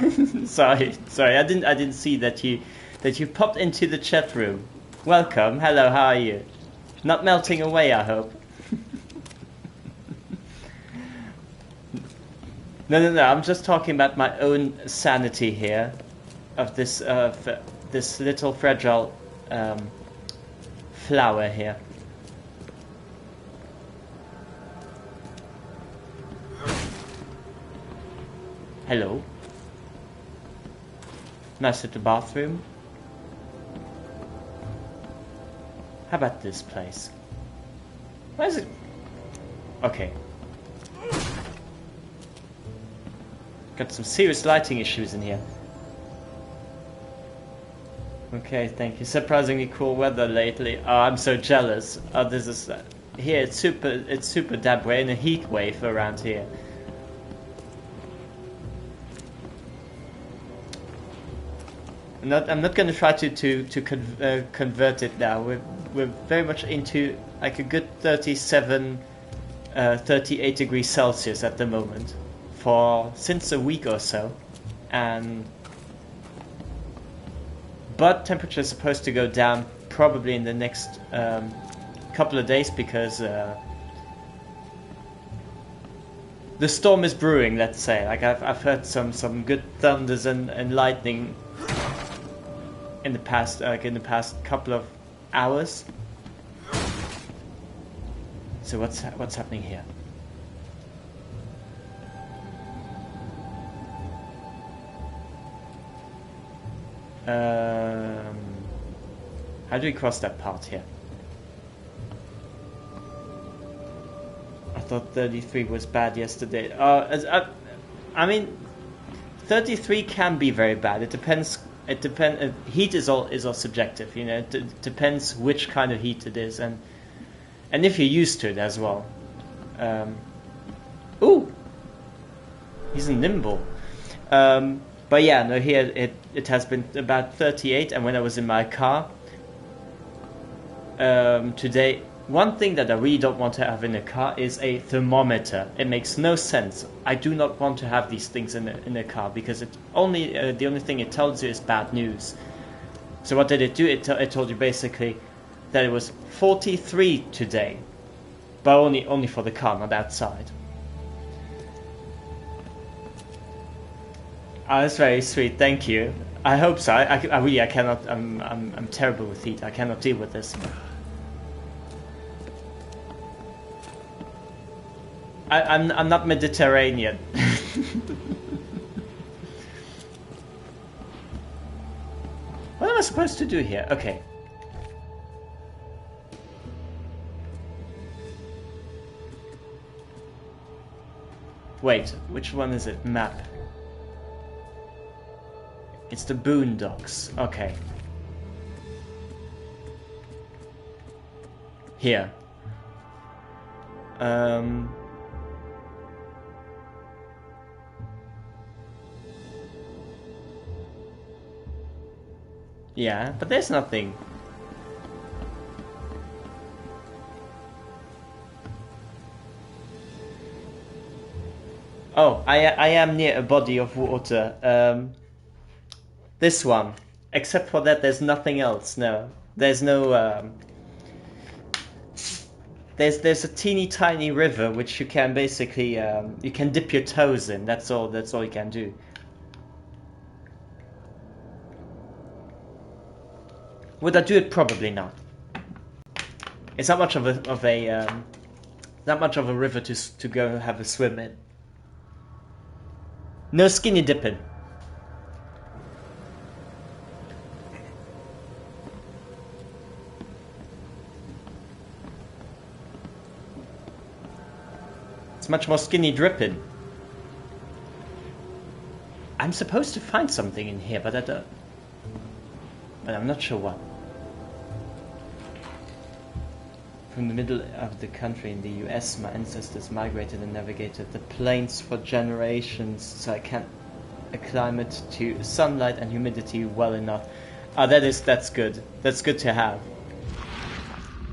sorry. I didn't see that you popped into the chat room. Welcome. Hello. How are you? Not melting away, I hope. No. I'm just talking about my own sanity here, of this this little fragile flower here. Hello. Nice little bathroom. How about this place? Where is it? Okay. Got some serious lighting issues in here. Okay, thank you. Surprisingly cool weather lately. Oh, I'm so jealous. Oh, this is here. It's super dab. We're in a heat wave around here. I'm not going to try to convert it now. We're very much into like a good 38 degrees Celsius at the moment since a week or so, but temperature is supposed to go down probably in the next couple of days because the storm is brewing. Let's say, like I've heard some good thunders and lightning in the past couple of hours. So what's happening here? How do we cross that part here? I thought 33 was bad yesterday. I mean, 33 can be very bad. It depends. Heat is all subjective, you know. It depends which kind of heat it is, and if you're used to it as well. Ooh, he's nimble. But yeah, no. Here it has been about 38, and when I was in my car today, one thing that I really don't want to have in a car is a thermometer. It makes no sense. I do not want to have these things in a car because it only the only thing it tells you is bad news. So what did it do? It told you basically that it was 43 today, but only for the car, not outside. Oh, that's very sweet. Thank you. I hope so. I cannot. I'm terrible with heat. I cannot deal with this. I'm not Mediterranean. What am I supposed to do here? Okay. Wait, which one is it? Map. It's the Boondocks. Okay. Here. Yeah, but there's nothing. Oh, I am near a body of water. This one. Except for that, there's nothing else. No, there's no. There's a teeny tiny river which you can basically you can dip your toes in. That's all. That's all you can do. Would I do it? Probably not. It's not much of a not much of a river to go have a swim in. No skinny dipping. It's much more skinny dripping. I'm supposed to find something in here, but I don't. But I'm not sure what. From the middle of the country in the US, my ancestors migrated and navigated the plains for generations, so I can acclimate to sunlight and humidity well enough. Ah, that's good. That's good to have.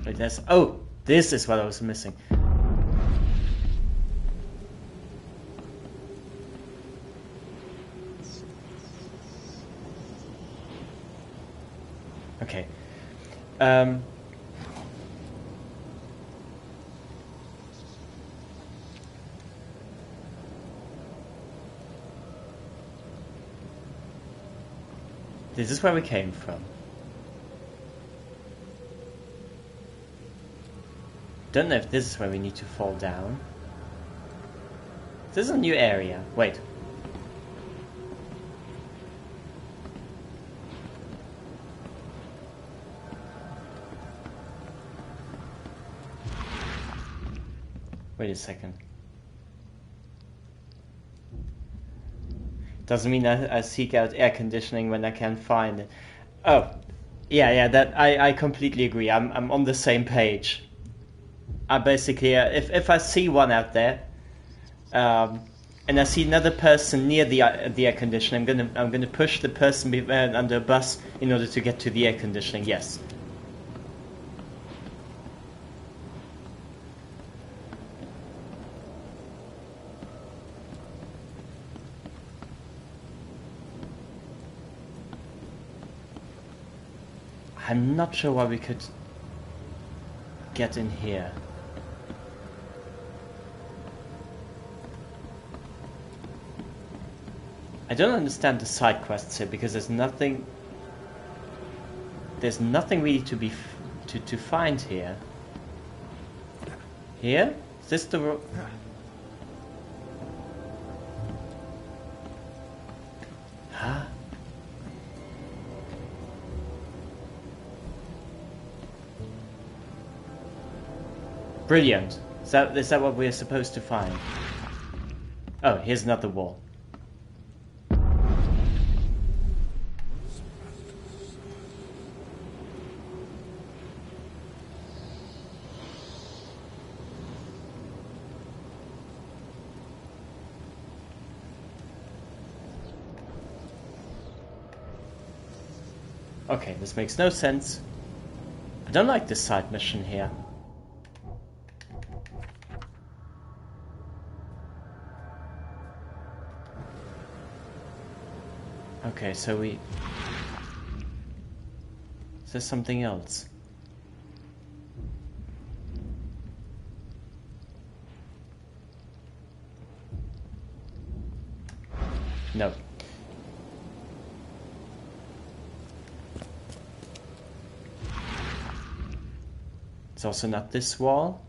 Wait, this is what I was missing. Okay. This is where we came from. Don't know if this is where we need to fall down. This is a new area. Wait. Wait a second. Doesn't mean I seek out air conditioning when I can't find it. Oh, yeah. That I completely agree. I'm on the same page. I basically, if I see one out there, and I see another person near the air conditioning, I'm gonna push the person under a bus in order to get to the air conditioning. Yes. I'm not sure why we could get in here. I don't understand the side quests here because there's nothing really to find here. Here? Is this the road? Huh? Brilliant. Is that what we're supposed to find? Oh, here's another wall. Okay, this makes no sense. I don't like this side mission here. Okay, so we... Is there something else? No. It's also not this wall.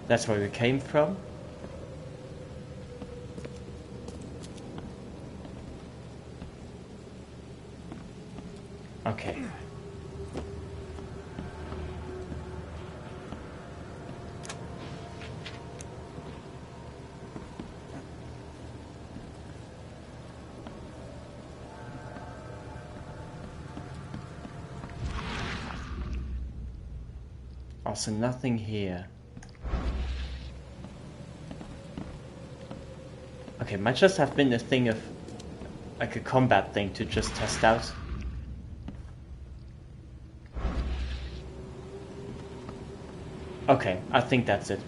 That's where we came from. Okay. Also nothing here. Okay, might just have been a thing of like a combat thing to just test out. Okay, I think that's it.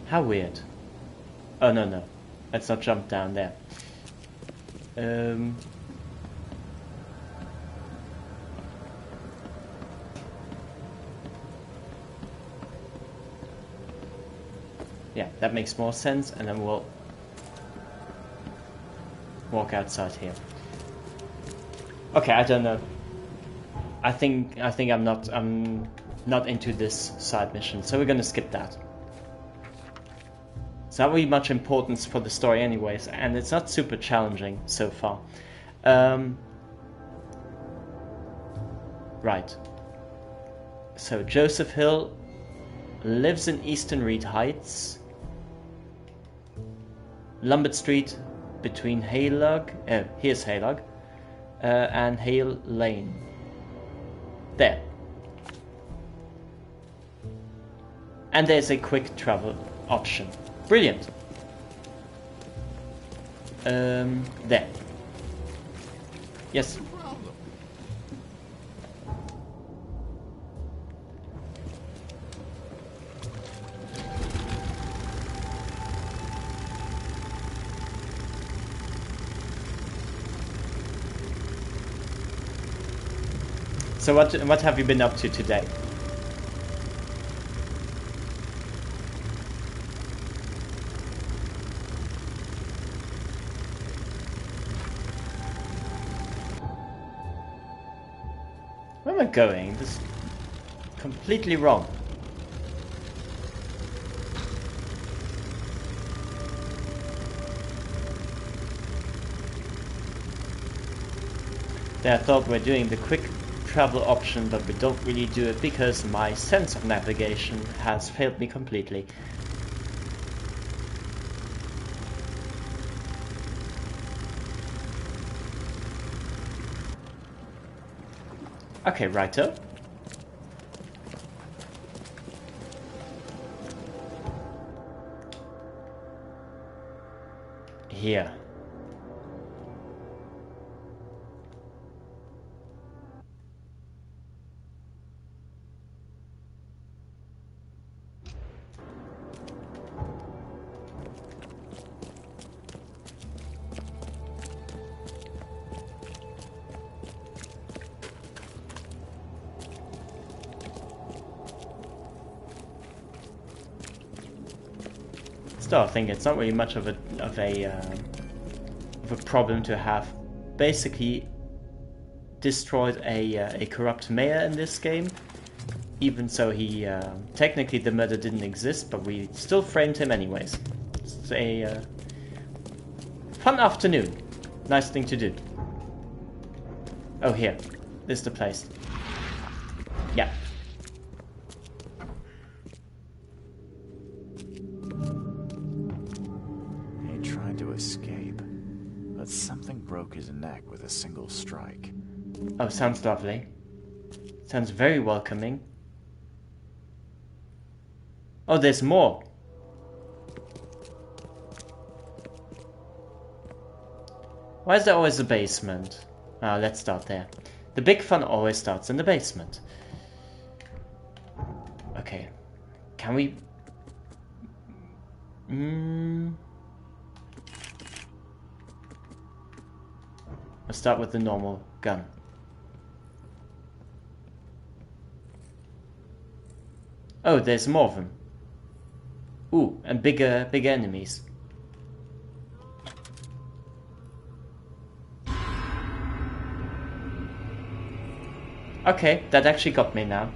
How weird. Oh no no. Let's not jump down there. Yeah, that makes more sense, and then we'll walk outside here. Okay, I don't know. I think I'm not into this side mission, so we're gonna skip that. It's not really much importance for the story anyways, and it's not super challenging so far. Right. So Joseph Hill lives in Eastern Reed Heights. Lombard Street between Haylog, here's Haylog, and Hale Lane. There. And there's a quick travel option. Brilliant. There. Yes. So what have you been up to today? Where am I going? This is completely wrong. There, I thought we're doing the quick travel option, but we don't really do it because my sense of navigation has failed me completely. Okay, righto. Here. Still, I think it's not really much of a problem to have basically destroyed a corrupt mayor in this game. Even so, he technically the murder didn't exist, but we still framed him anyways. It's a fun afternoon. Nice thing to do. Oh, here. This is the place. Yeah. Escape, but something broke his neck with a single strike. Oh, sounds lovely. Sounds very welcoming. Oh, there's more. Why is there always a basement? Let's start there. The big fun always starts in the basement. Okay. Can we... Let's start with the normal gun. Oh, there's more of them. Ooh, and bigger enemies. Okay, that actually got me now.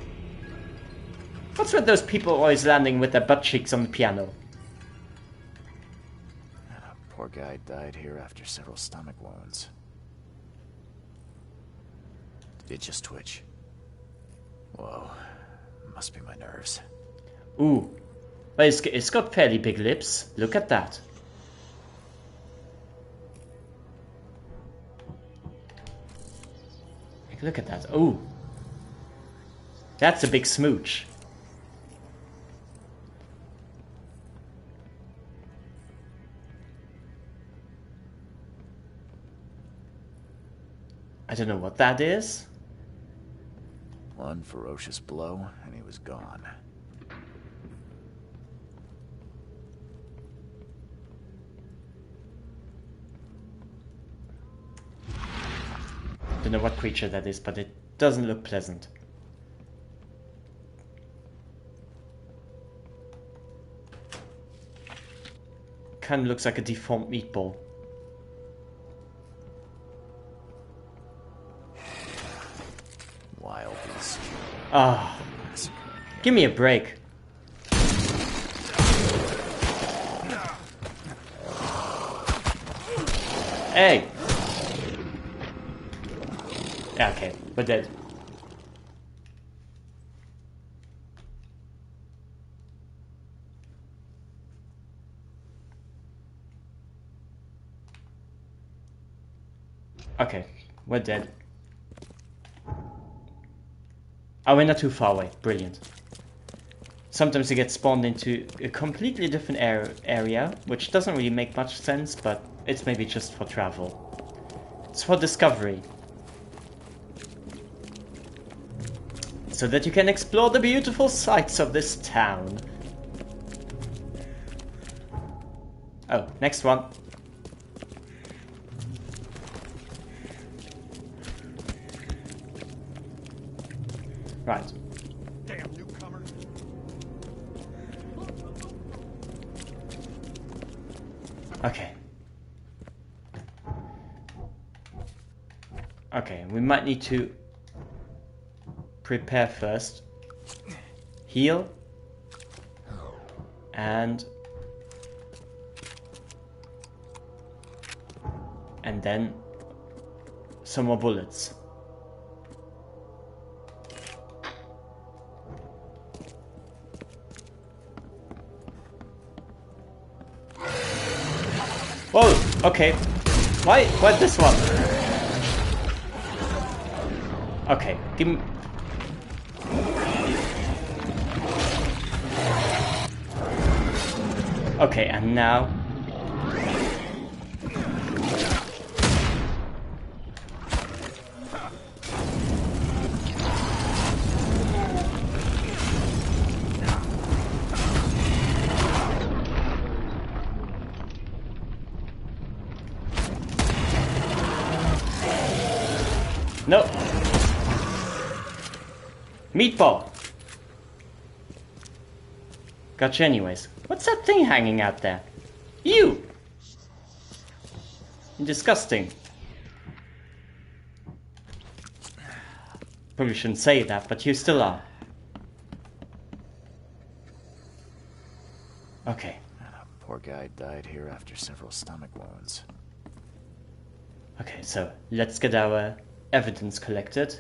What's with those people always landing with their butt cheeks on the piano? Poor guy died here after several stomach wounds. Did it just twitch? Whoa, must be my nerves. Ooh, well, it's got fairly big lips. Look at that. Look at that. Ooh, that's a big smooch. I don't know what that is. One ferocious blow, and he was gone. Don't know what creature that is, but it doesn't look pleasant. Kind of looks like a deformed meatball. Wild beast. Ah, give me a break. Hey! Okay, we're dead. Okay, we're dead. Oh, we're not too far away. Brilliant. Sometimes you get spawned into a completely different area, which doesn't really make much sense, but it's maybe just for travel. It's for discovery. So that you can explore the beautiful sights of this town. Oh, next one. Right. Damn newcomer. Okay. Okay, we might need to prepare first. Heal. And then some more bullets. Whoa, okay. Why this one? Okay, give me... Okay, and now... No. Meatball. Gotcha anyways. What's that thing hanging out there? You! Disgusting. Probably shouldn't say that, but you still are. Okay. Poor guy died here after several stomach wounds. Okay, so let's get our evidence collected.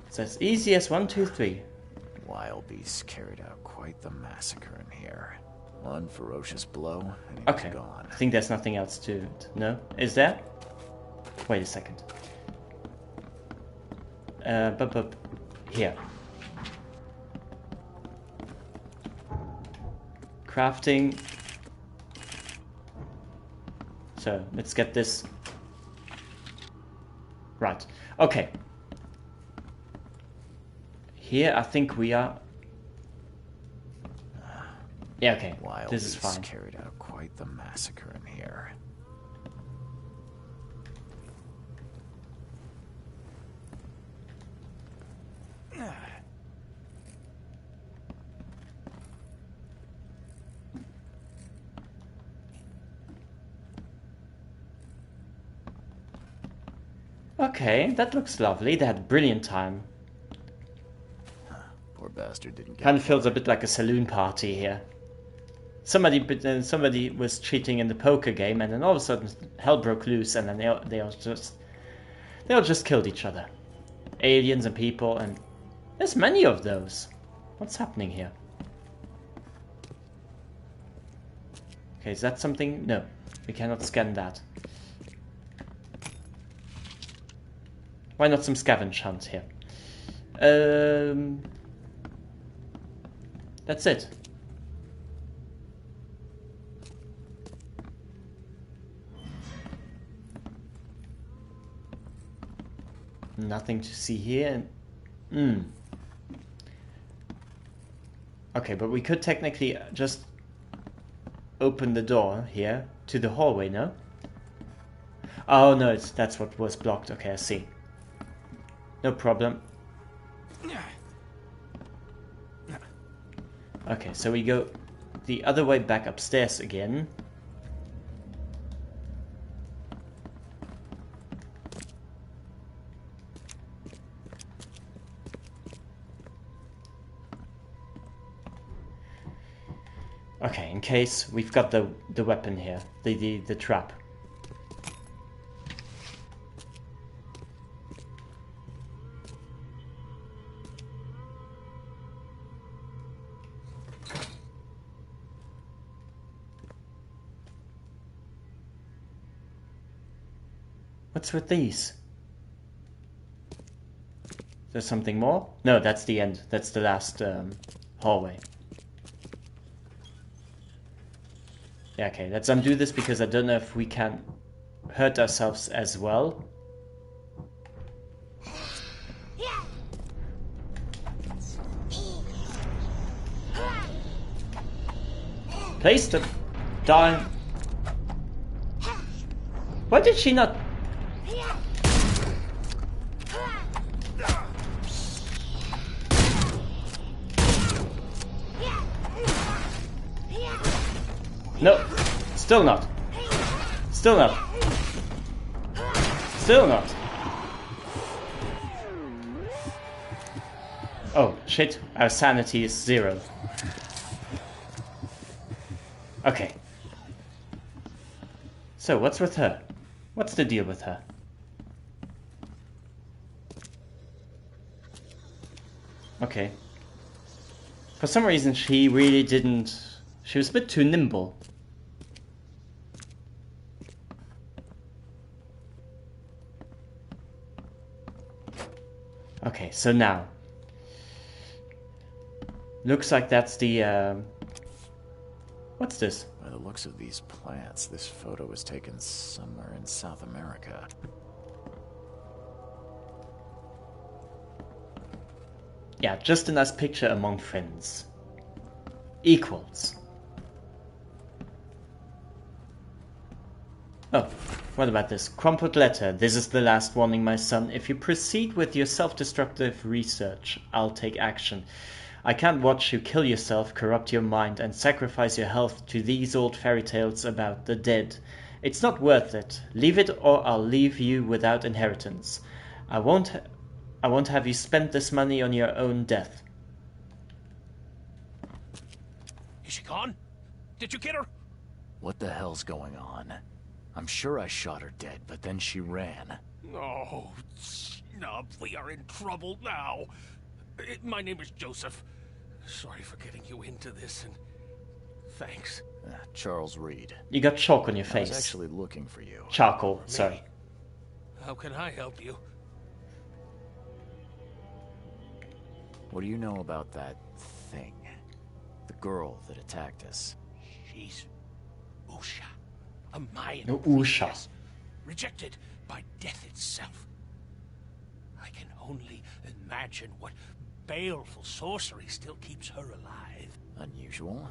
It's as easy as 1, 2, 3. Wild beasts carried out quite the massacre in here. One ferocious blow, and he was gone. I think there's nothing else to it. No? Is there? Wait a second. Here. Crafting. So, let's get this. Right. Okay. here I think we are... Yeah, okay, Wild this is beasts fine. carried out quite the massacre in here. Okay, that looks lovely. They had a brilliant time. Poor bastard didn't get Kind of feels a bit like a saloon party here. Somebody was cheating in the poker game, and then all of a sudden hell broke loose, and then they all just killed each other. Aliens and people, and there's many of those. What's happening here? Okay, is that something? No, we cannot scan that. Why not some scavenge hunt here? That's it. Nothing to see here. Okay, but we could technically just open the door here to the hallway, no? Oh no, that's what was blocked. Okay, I see. No problem. Okay, so we go the other way back upstairs again. Okay, in case we've got the weapon here, the trap. What's with these? There's something more? No, that's the end. That's the last hallway. Yeah, okay, let's undo this because I don't know if we can hurt ourselves as well. Place the darn... Why did she not... No, still not. Still not. Still not. Oh, shit, our sanity is 0. Okay. So, what's with her? What's the deal with her? Okay. For some reason, she really didn't... She was a bit too nimble. Okay, so now. Looks like that's the, What's this? By the looks of these plants, this photo was taken somewhere in South America. Yeah, just a nice picture among friends. Equals. Oh, what about this? Crumpled letter. This is the last warning, my son. If you proceed with your self-destructive research, I'll take action. I can't watch you kill yourself, corrupt your mind, and sacrifice your health to these old fairy tales about the dead. It's not worth it. Leave it or I'll leave you without inheritance. I won't have you spend this money on your own death. Is she gone? Did you get her? What the hell's going on? I'm sure I shot her dead, but then she ran. Oh, snub, we are in trouble now. My name is Joseph. Sorry for getting you into this, and thanks. Charles Reed. You got chalk on your I was face. actually looking for you. Charcoal, Me? sorry. How can I help you? What do you know about that thing? The girl that attacked us? She's Usha, a Mayan No, Usha. priestess, rejected by death itself. I can only imagine what baleful sorcery still keeps her alive. Unusual,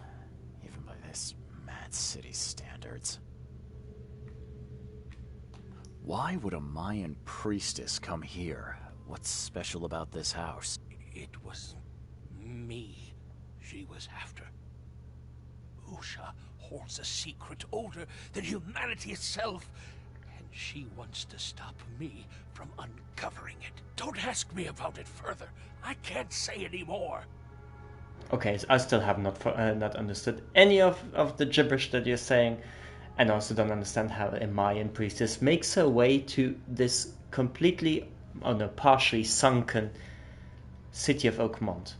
even by this mad city standards. Why would a Mayan priestess come here? What's special about this house? It was me she was after. Usha holds a secret older than humanity itself, and she wants to stop me from uncovering it. Don't ask me about it further. I can't say any more. Okay, so I still have not understood any of the gibberish that you're saying, and also don't understand how a Mayan priestess makes her way to this completely, oh no, partially sunken city of Oakmont.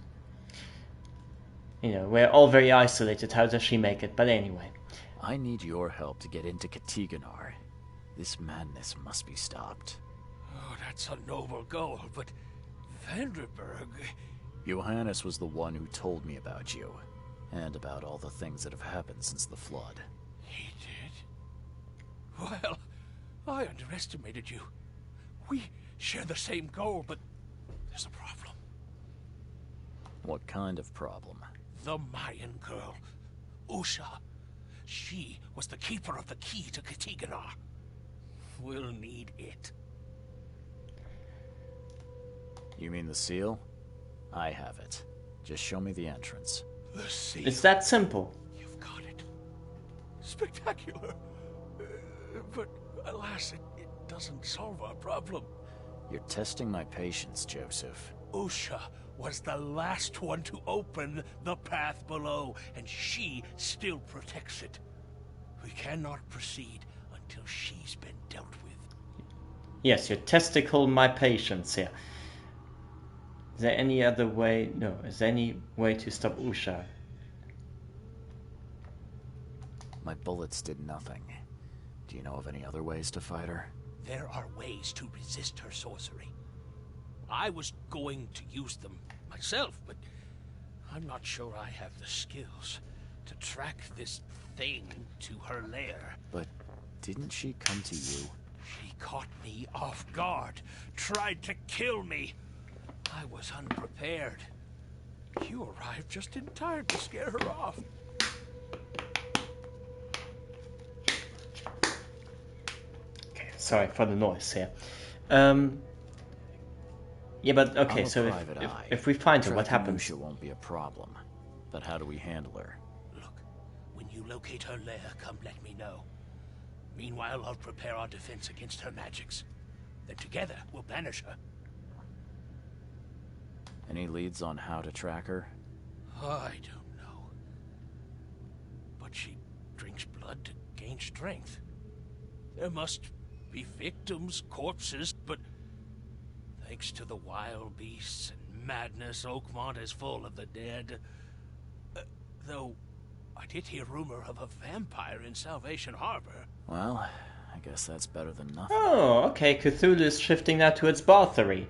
You know, we're all very isolated. How does she make it? But anyway. I need your help to get into Katiganar. This madness must be stopped. Oh, that's a noble goal, but Vanderberg... Johannes was the one who told me about you, and about all the things that have happened since the flood. He did? Well, I underestimated you. We share the same goal, but there's a problem. What kind of problem? The Mayan girl, Usha. She was the keeper of the key to Katiganar. We'll need it. You mean the seal? I have it. Just show me the entrance. The seal. It's that simple. You've got it. Spectacular. But alas, it doesn't solve our problem. You're testing my patience, Joseph. Usha was the last one to open the path below, and she still protects it. We cannot proceed until she's been dealt with. Yes, your testicle, my patience here. Is there any other way? No, is there any way to stop Usha? My bullets did nothing. Do you know of any other ways to fight her? There are ways to resist her sorcery. I was going to use them myself, but I'm not sure I have the skills to track this thing to her lair. But didn't she come to you? She caught me off guard, tried to kill me. I was unprepared. You arrived just in time to scare her off. Okay, sorry for the noise here. Yeah, but okay, so if we find her, what happens? Usha won't be a problem. But how do we handle her? Look, when you locate her lair, come let me know. Meanwhile, I'll prepare our defense against her magics. Then together, we'll banish her. Any leads on how to track her? I don't know. But she drinks blood to gain strength. There must be victims, corpses, but thanks to the wild beasts and madness, Oakmont is full of the dead. Though, I did hear rumor of a vampire in Salvation Harbor. Well, I guess that's better than nothing. Oh, okay, Cthulhu's shifting now towards Bathory.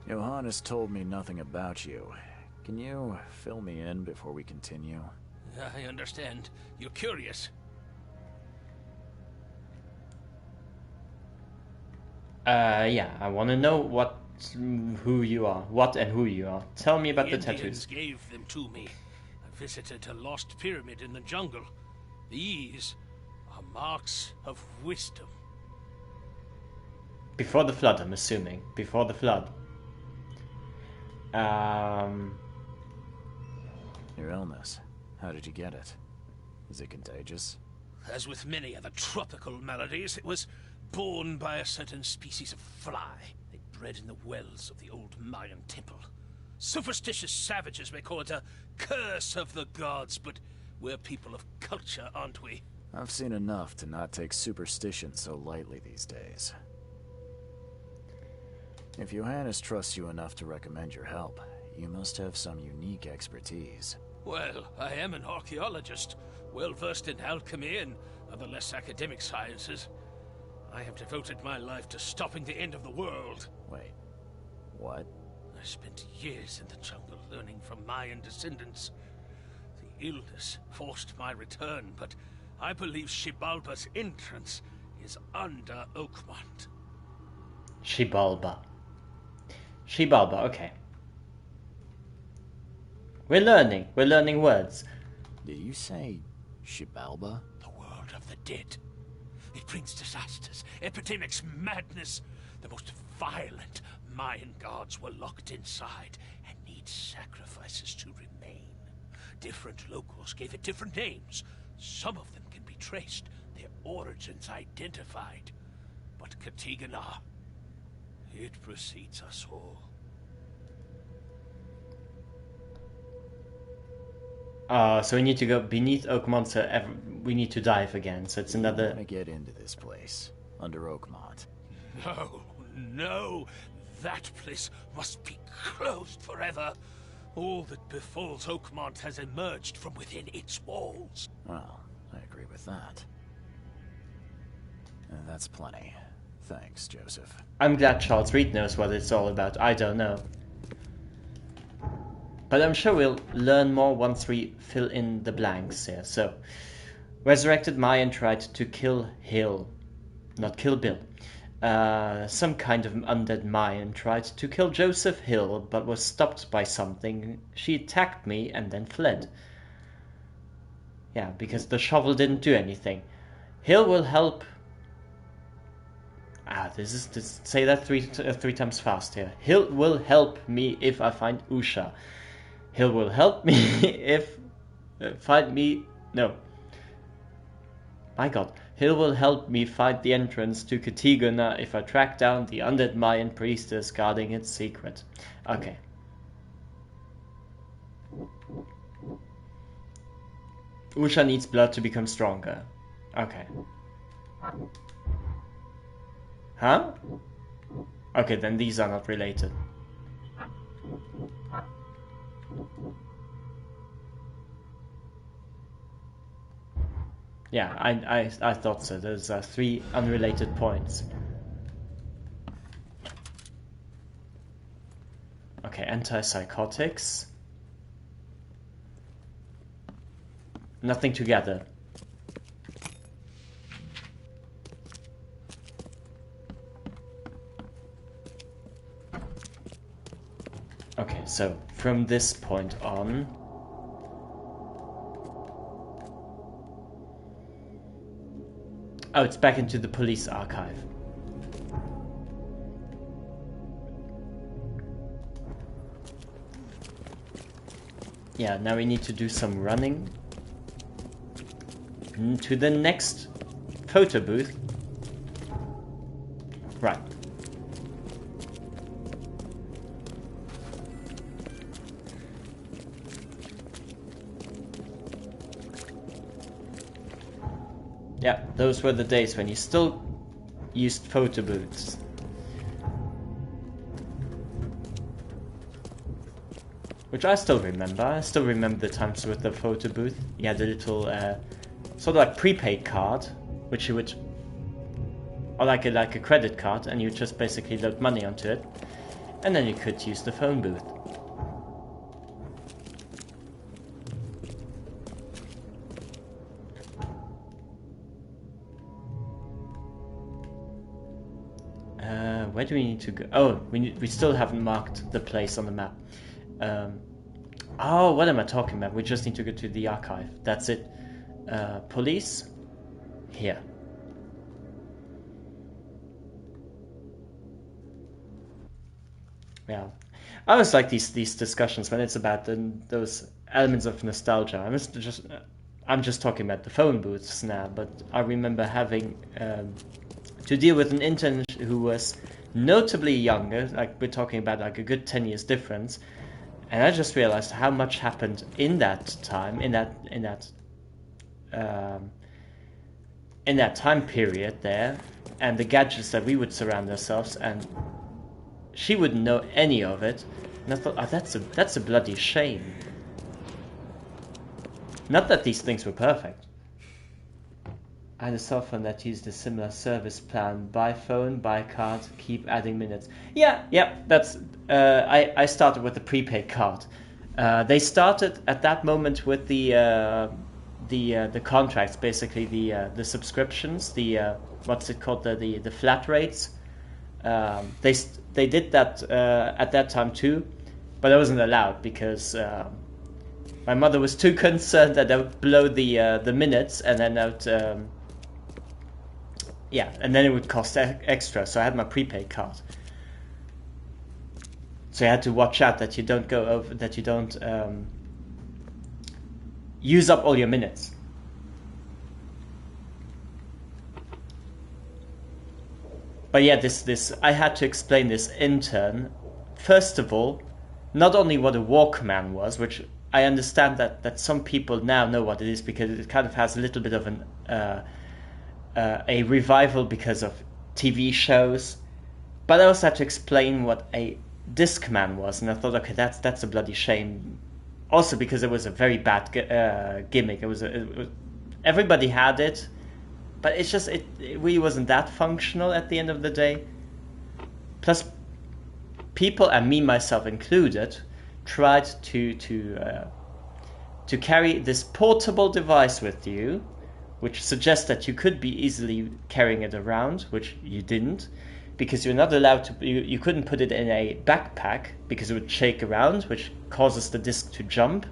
Johannes told me nothing about you. Can you fill me in before we continue? I understand. You're curious. Yeah, I want to know who you are. What and who you are. Tell me about the tattoos. Indians gave them to me. I visited a lost pyramid in the jungle. These are marks of wisdom. Before the flood, I'm assuming. Before the flood. Your illness. How did you get it? Is it contagious? As with many other tropical maladies, it was borne by a certain species of fly. They bred in the wells of the old Mayan temple. Superstitious savages may call it a curse of the gods, but we're people of culture, aren't we? I've seen enough to not take superstition so lightly these days. If Johannes trusts you enough to recommend your help, you must have some unique expertise. Well, I am an archaeologist, well-versed in alchemy and other less academic sciences. I have devoted my life to stopping the end of the world. Wait, what? I spent years in the jungle learning from Mayan descendants. The illness forced my return, but I believe Xibalba's entrance is under Oakmont. Xibalba. Xibalba, okay. We're learning words. Did you say Xibalba? The world of the dead. It brings disasters, epidemics, madness. The most violent Mayan gods were locked inside and need sacrifices to remain. Different locals gave it different names. Some of them can be traced, their origins identified. But Katigana, it precedes us all. So we need to go beneath Oakmont, so we need to dive again, so it's another... I'm gonna get into this place, under Oakmont. No, no, that place must be closed forever. All that befalls Oakmont has emerged from within its walls. Well, I agree with that. And that's plenty. Thanks, Joseph. I'm glad Charles Reed knows what it's all about. I don't know. But I'm sure we'll learn more once we fill in the blanks here. So, resurrected Mayan tried to kill Hill. Not kill Bill. Some kind of undead Mayan tried to kill Joseph Hill, but was stopped by something. She attacked me and then fled. Yeah, because the shovel didn't do anything. Hill will help... say that three times fast here. Hill will help me if I find Usha. Hill will help me if... find me... No. My god. Hill will help me find the entrance to Katiguna if I track down the undead Mayan priestess guarding its secret. Okay. Usha needs blood to become stronger. Okay. Huh? Okay, then these are not related. Yeah, I thought so. There's 3 unrelated points. Okay, antipsychotics. Nothing together. Okay, so from this point on... Oh, it's back into the police archive. Yeah, now we need to do some running. To the next photo booth. Right. Yeah, those were the days when you still used photo booths. Which I still remember. I still remember the times with the photo booth. You had a little sort of like prepaid card, which you would, or like a credit card, and you just basically load money onto it, and then you could use the phone booth. Where do we need to go? Oh, we still haven't marked the place on the map. Oh, what am I talking about? We just need to go to the archive. That's it. Police? Here. Yeah. I always like these discussions when it's about those elements of nostalgia. I'm just talking about the phone booths now, but I remember having to deal with an intern who was notably younger. Like, we're talking about like a good 10 years difference. And I just realized how much happened in that time, in that time period there, and the gadgets that we would surround ourselves, and she wouldn't know any of it. And I thought, oh, that's a bloody shame. Not that these things were perfect. I had a cell phone that used a similar service plan. Buy phone, buy card, keep adding minutes. Yeah, that's... I started with the prepaid card. They started at that moment with the contracts, basically the subscriptions, what's it called, the flat rates. they did that at that time too, but I wasn't allowed because my mother was too concerned that I would blow the minutes, and then I would, and then it would cost extra. So I had my prepaid card. So you had to watch out that you don't go over, that you don't use up all your minutes. But yeah, this I had to explain this intern. First of all, not only what a Walkman was, which I understand that some people now know what it is because it kind of has a little bit of a revival because of TV shows. But I also had to explain what a Discman was, and I thought, okay, that's a bloody shame. Also because it was a very bad gimmick. It was everybody had it, but it's just it really wasn't that functional at the end of the day. Plus, people, and me myself included, tried to carry this portable device with you, which suggests that you could be easily carrying it around, which you didn't, because you're not allowed to. You couldn't put it in a backpack because it would shake around, which causes the disc to jump,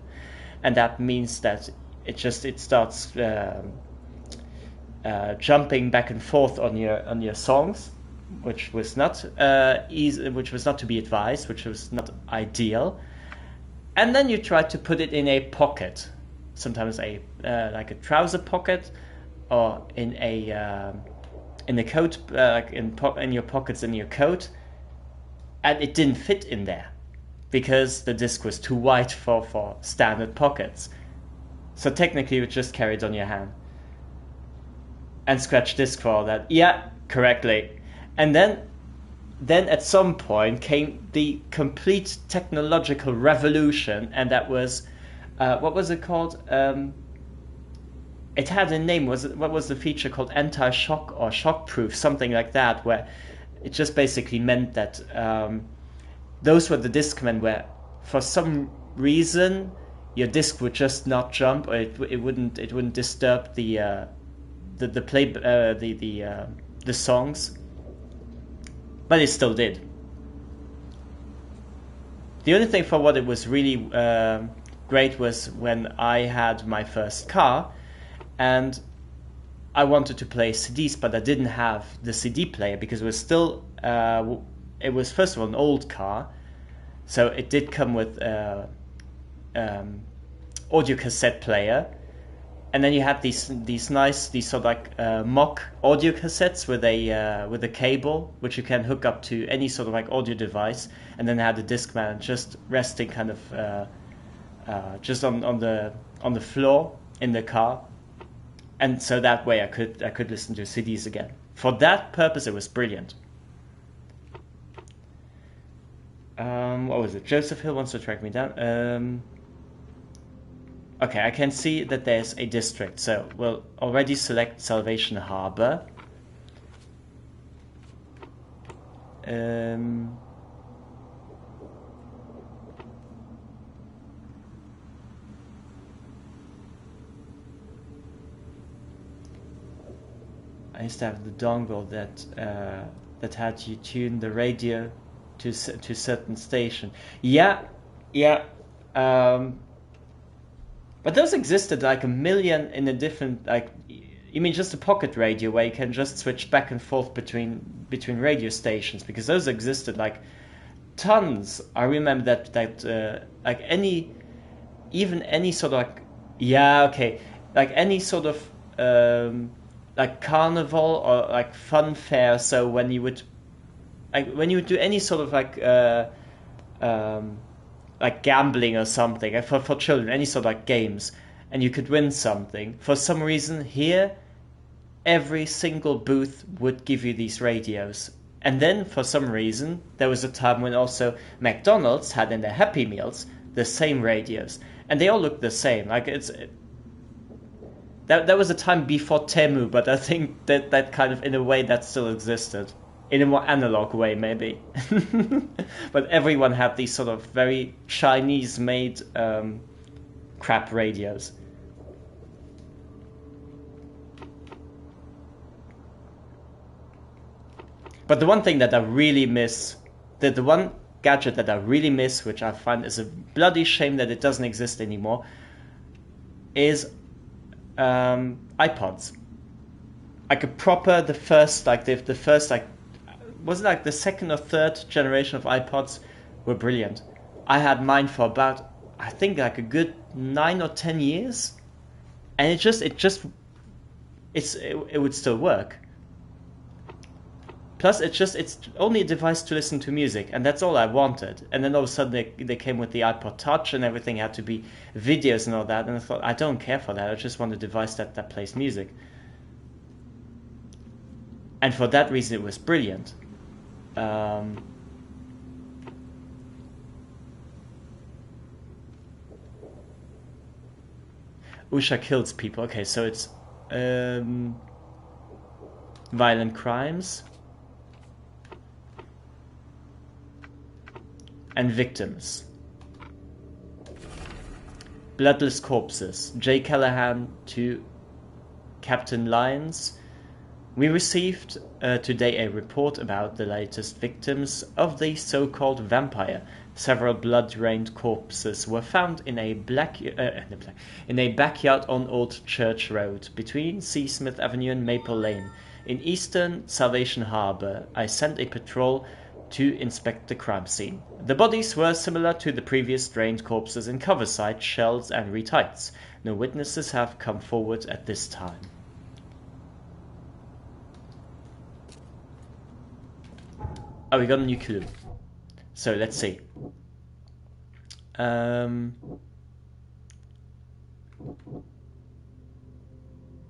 and that means that it starts jumping back and forth on your songs, which was not easy, which was not to be advised, which was not ideal. And then you try to put it in a pocket, sometimes like a trouser pocket, or in a coat, like in your pockets in your coat, and it didn't fit in there because the disc was too wide for standard pockets. So technically, you just carry it on your hand and scratch disc for all that. Yeah, correctly. And then at some point came the complete technological revolution, and that was what was it called? It had a name. What was the feature called? Anti-shock or shock-proof, something like that, where it just basically meant that those were the Discmen where, for some reason, your disc would just not jump, or it wouldn't disturb the songs, but it still did. The only thing for what it was really great was when I had my first car, and I wanted to play CDs, but I didn't have the CD player because it was still it was first of all an old car, so it did come with audio cassette player. And then you had these sort of like mock audio cassettes with a cable which you can hook up to any sort of like audio device, and then had the Discman just resting kind of just on the floor in the car, and so that way I could listen to CDs again. For that purpose, it was brilliant. What was it? Joseph Hill wants to track me down. Okay, I can see that there's a district, so we'll already select Salvation Harbor. I used to have the dongle that had you tune the radio to certain station. Yeah. But those existed like a million in a different, like, you mean just a pocket radio where you can just switch back and forth between radio stations, because those existed like tons. I remember that like any sort of like, like any sort of like carnival or like fun fair. So when you would do any sort of like gambling or something for children, any sort of like games, and you could win something. For some reason here, every single booth would give you these radios. And then for some reason, there was a time when also McDonald's had in their Happy Meals the same radios, and they all looked the same. Like that was a time before Temu, but I think that kind of, in a way, that still existed. In a more analog way, maybe. But everyone had these sort of very Chinese-made crap radios. But the one thing that I really miss, the one gadget that I really miss, which I find is a bloody shame that it doesn't exist anymore, is iPods. Like a proper, the first, like the first, like, was it like the second or third generation of iPods were brilliant. I had mine for about, I think, like a good 9 or 10 years, and it would still work. Plus, it's only a device to listen to music, and that's all I wanted. And then all of a sudden they came with the iPod Touch, and everything had to be videos and all that, and I thought, I don't care for that, I just want a device that plays music. And for that reason it was brilliant. Usha kills people. Okay, so it's violent crimes and victims. Bloodless corpses. J. Callahan to Captain Lyons. We received today a report about the latest victims of the so-called vampire. Several blood-drained corpses were found in a backyard on Old Church Road, between Seasmith Avenue and Maple Lane, in eastern Salvation Harbour. I sent a patrol to inspect the crime scene. The bodies were similar to the previous drained corpses in Coverside, Shells and Reed Heights. No witnesses have come forward at this time. Oh, we got a new clue. So let's see.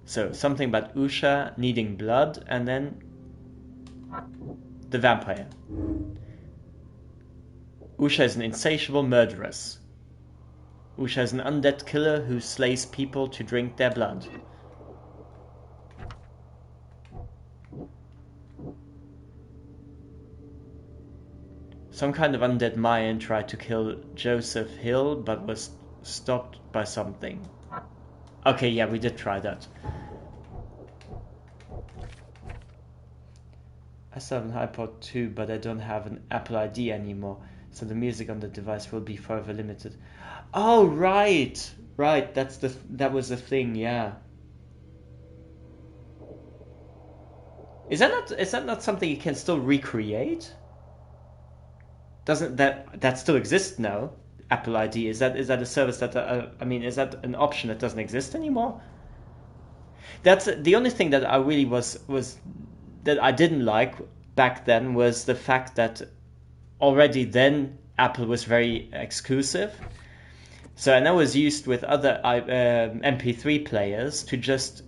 So something about Usha needing blood, and then the vampire. Usha is an insatiable murderess. Usha is an undead killer who slays people to drink their blood. Some kind of undead Mayan tried to kill Joseph Hill, but was stopped by something. Okay, yeah, we did try that. I still have an iPod 2, but I don't have an Apple ID anymore, so the music on the device will be forever limited. Oh, right! Right, that was the thing, yeah. Is that not something you can still recreate? Doesn't that still exist now? Apple ID, is that a service that is that an option that doesn't exist anymore? That's the only thing that I really was that I didn't like back then, was the fact that already then Apple was very exclusive. So, and that was used with other MP3 players to just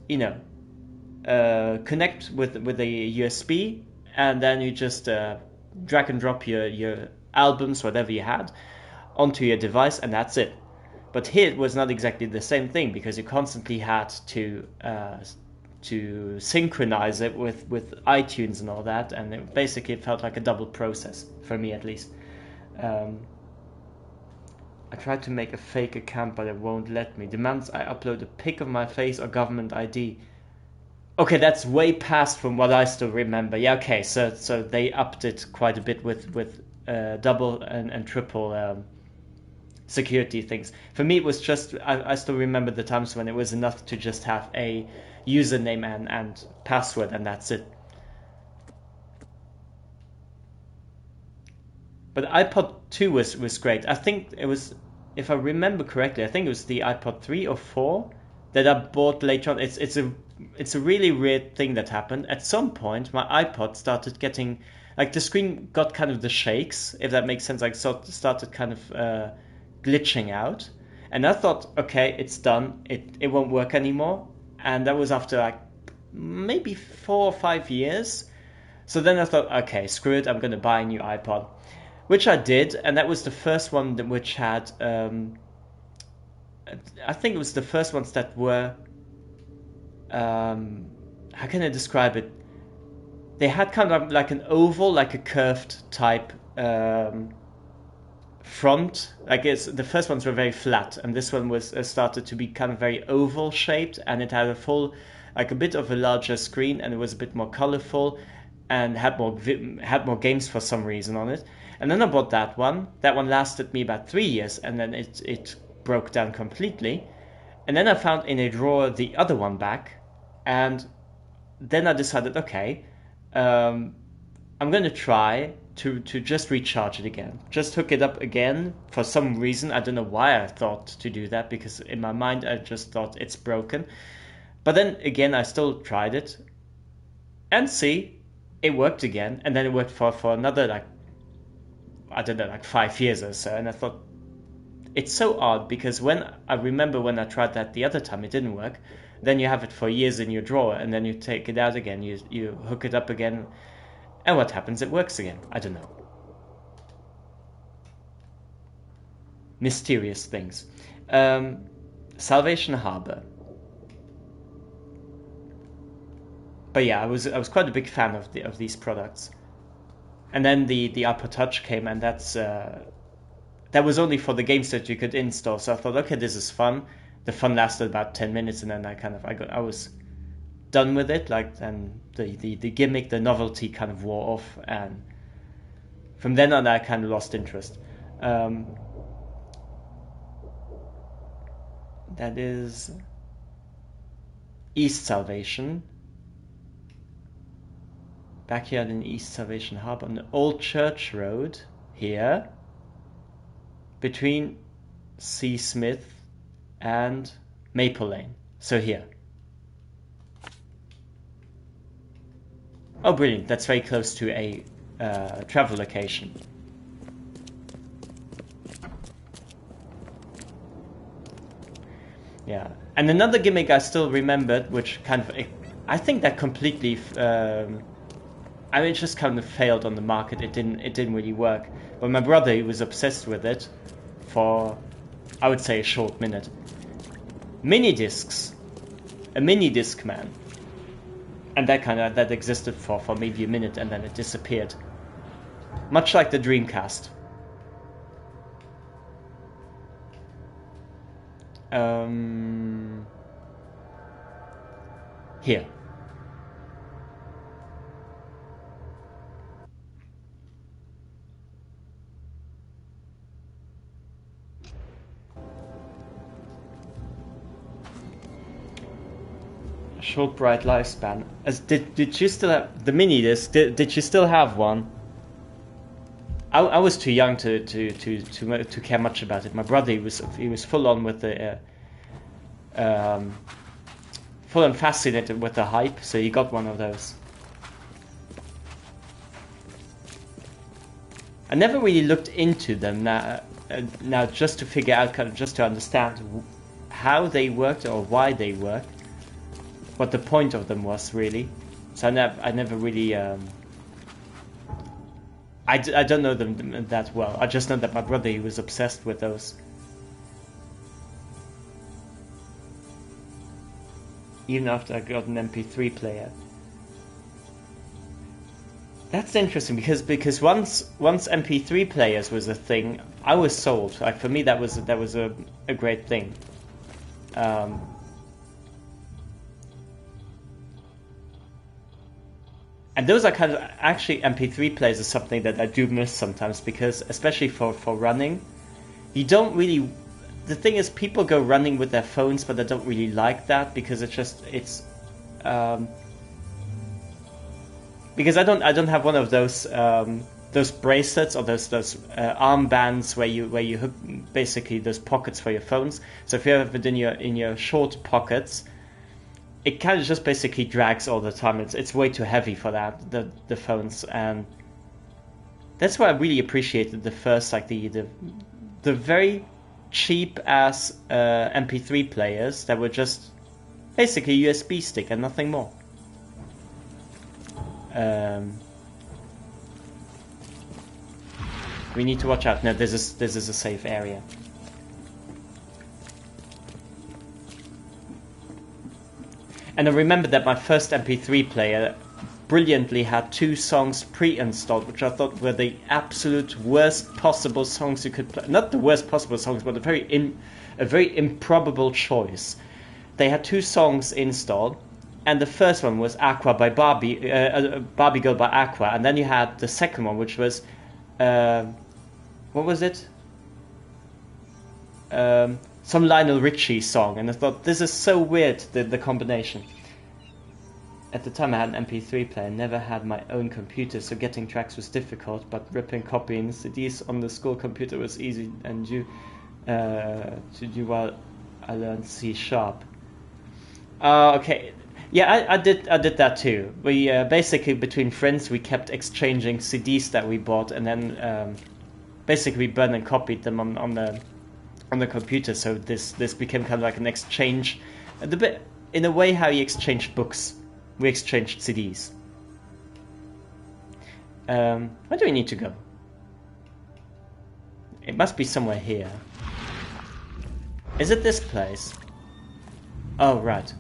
connect with a USB, and then you just drag and drop your albums, whatever you had, onto your device, and that's it. But here it was not exactly the same thing, because you constantly had to synchronize it with iTunes and all that, and it basically felt like a double process, for me at least. I tried to make a fake account, but it won't let me. Demands I upload a pic of my face or government ID. Okay, that's way past from what I still remember. Yeah, okay, so they upped it quite a bit with double and triple security things. For me, it was just, I still remember the times when it was enough to just have a username and password, and that's it. But the iPod 2 was great. I think it was, if I remember correctly, I think it was the iPod 3 or 4 that I bought later on. It's a really weird thing that happened. At some point, my iPod started getting, like, the screen got kind of the shakes, if that makes sense. Like, so started kind of glitching out, and I thought, okay, it's done. It won't work anymore. And that was after like maybe 4 or 5 years. So then I thought, okay, screw it, I'm gonna buy a new iPod, which I did, and that was the first one which had. I think it was the first ones that were. How can I describe it? They had kind of like an oval, like a curved type front. Like the first ones were very flat, and this one was started to be kind of very oval shaped, and it had a full, like a bit of a larger screen, and it was a bit more colorful. and had more games for some reason on it. And then I bought that one. That one lasted me about 3 years, and then it broke down completely. And then I found in a drawer the other one back, and then I decided, okay, I'm going to try to just recharge it again. Just hook it up again for some reason. I don't know why I thought to do that, because in my mind I just thought it's broken. But then again, I still tried it, and see, it worked again. And then it worked for another, like, I don't know, like 5 years or so. And I thought, it's so odd, because I remember when I tried that the other time, it didn't work. Then you have it for years in your drawer, and then you take it out again, you hook it up again, and what happens? It works again. I don't know. Mysterious things. Salvation Harbor. But yeah, I was quite a big fan of these products. And then the iPod Touch came, and that was only for the games that you could install. So I thought, okay, this is fun. The fun lasted about 10 minutes, and then I was done with it. Like, and the gimmick, the novelty kind of wore off, and from then on I kind of lost interest. That is East Salvation. Backyard in East Salvation Harbor on the Old Church Road here, between C. Smith and Maple Lane. So here. Oh, brilliant. That's very close to a travel location. Yeah. And another gimmick I still remembered, which kind of, I think that completely, I mean, it just kind of failed on the market. It didn't really work. But my brother, he was obsessed with it for, I would say, a short minute. Mini discs, a mini disc man, and that existed for maybe a minute, and then it disappeared. Much like the Dreamcast. Here. Short, bright lifespan. Did you still have the mini disc? Did you still have one? I was too young to care much about it. My brother, he was full on with the full on fascinated with the hype, so he got one of those. I never really looked into them now just to figure out, kind of just to understand how they worked or why they worked, what the point of them was really. So I never really I don't know them that well. I just know that my brother, he was obsessed with those. Even after I got an MP3 player. That's interesting, because once MP3 players was a thing, I was sold. Like, for me, that was a great thing. And those are kind of, actually, MP3 players is something that I do miss sometimes, because especially for running, you don't really. The thing is, people go running with their phones, but I don't really like that, because because I don't have one of those bracelets or those armbands where you hook basically those pockets for your phones. So if you have it in your short pockets, it kind of just basically drags all the time. It's way too heavy for that, the phones, and that's why I really appreciated the first, like the very cheap ass MP3 players that were just basically USB stick and nothing more. We need to watch out. No, this is a safe area. And I remember that my first MP3 player brilliantly had 2 songs pre-installed, which I thought were the absolute worst possible songs you could play. Not the worst possible songs, but a very improbable choice. They had 2 songs installed. and the first one was Aqua by Barbie, Barbie Girl by Aqua, and then you had the second one, which was, what was it? Some Lionel Richie song, and I thought, this is so weird, the combination. At the time I had an MP3 player, never had my own computer, so getting tracks was difficult, but ripping copying CDs on the school computer was easy and due to do while I learned C#. Okay, yeah, I did that too. We basically, between friends, we kept exchanging CDs that we bought, and then basically we burned and copied them on the computer, so this became kind of like an exchange, in a way how you exchange books. We exchanged CDs. Where do we need to go? It must be somewhere here. Is it this place? Oh, right.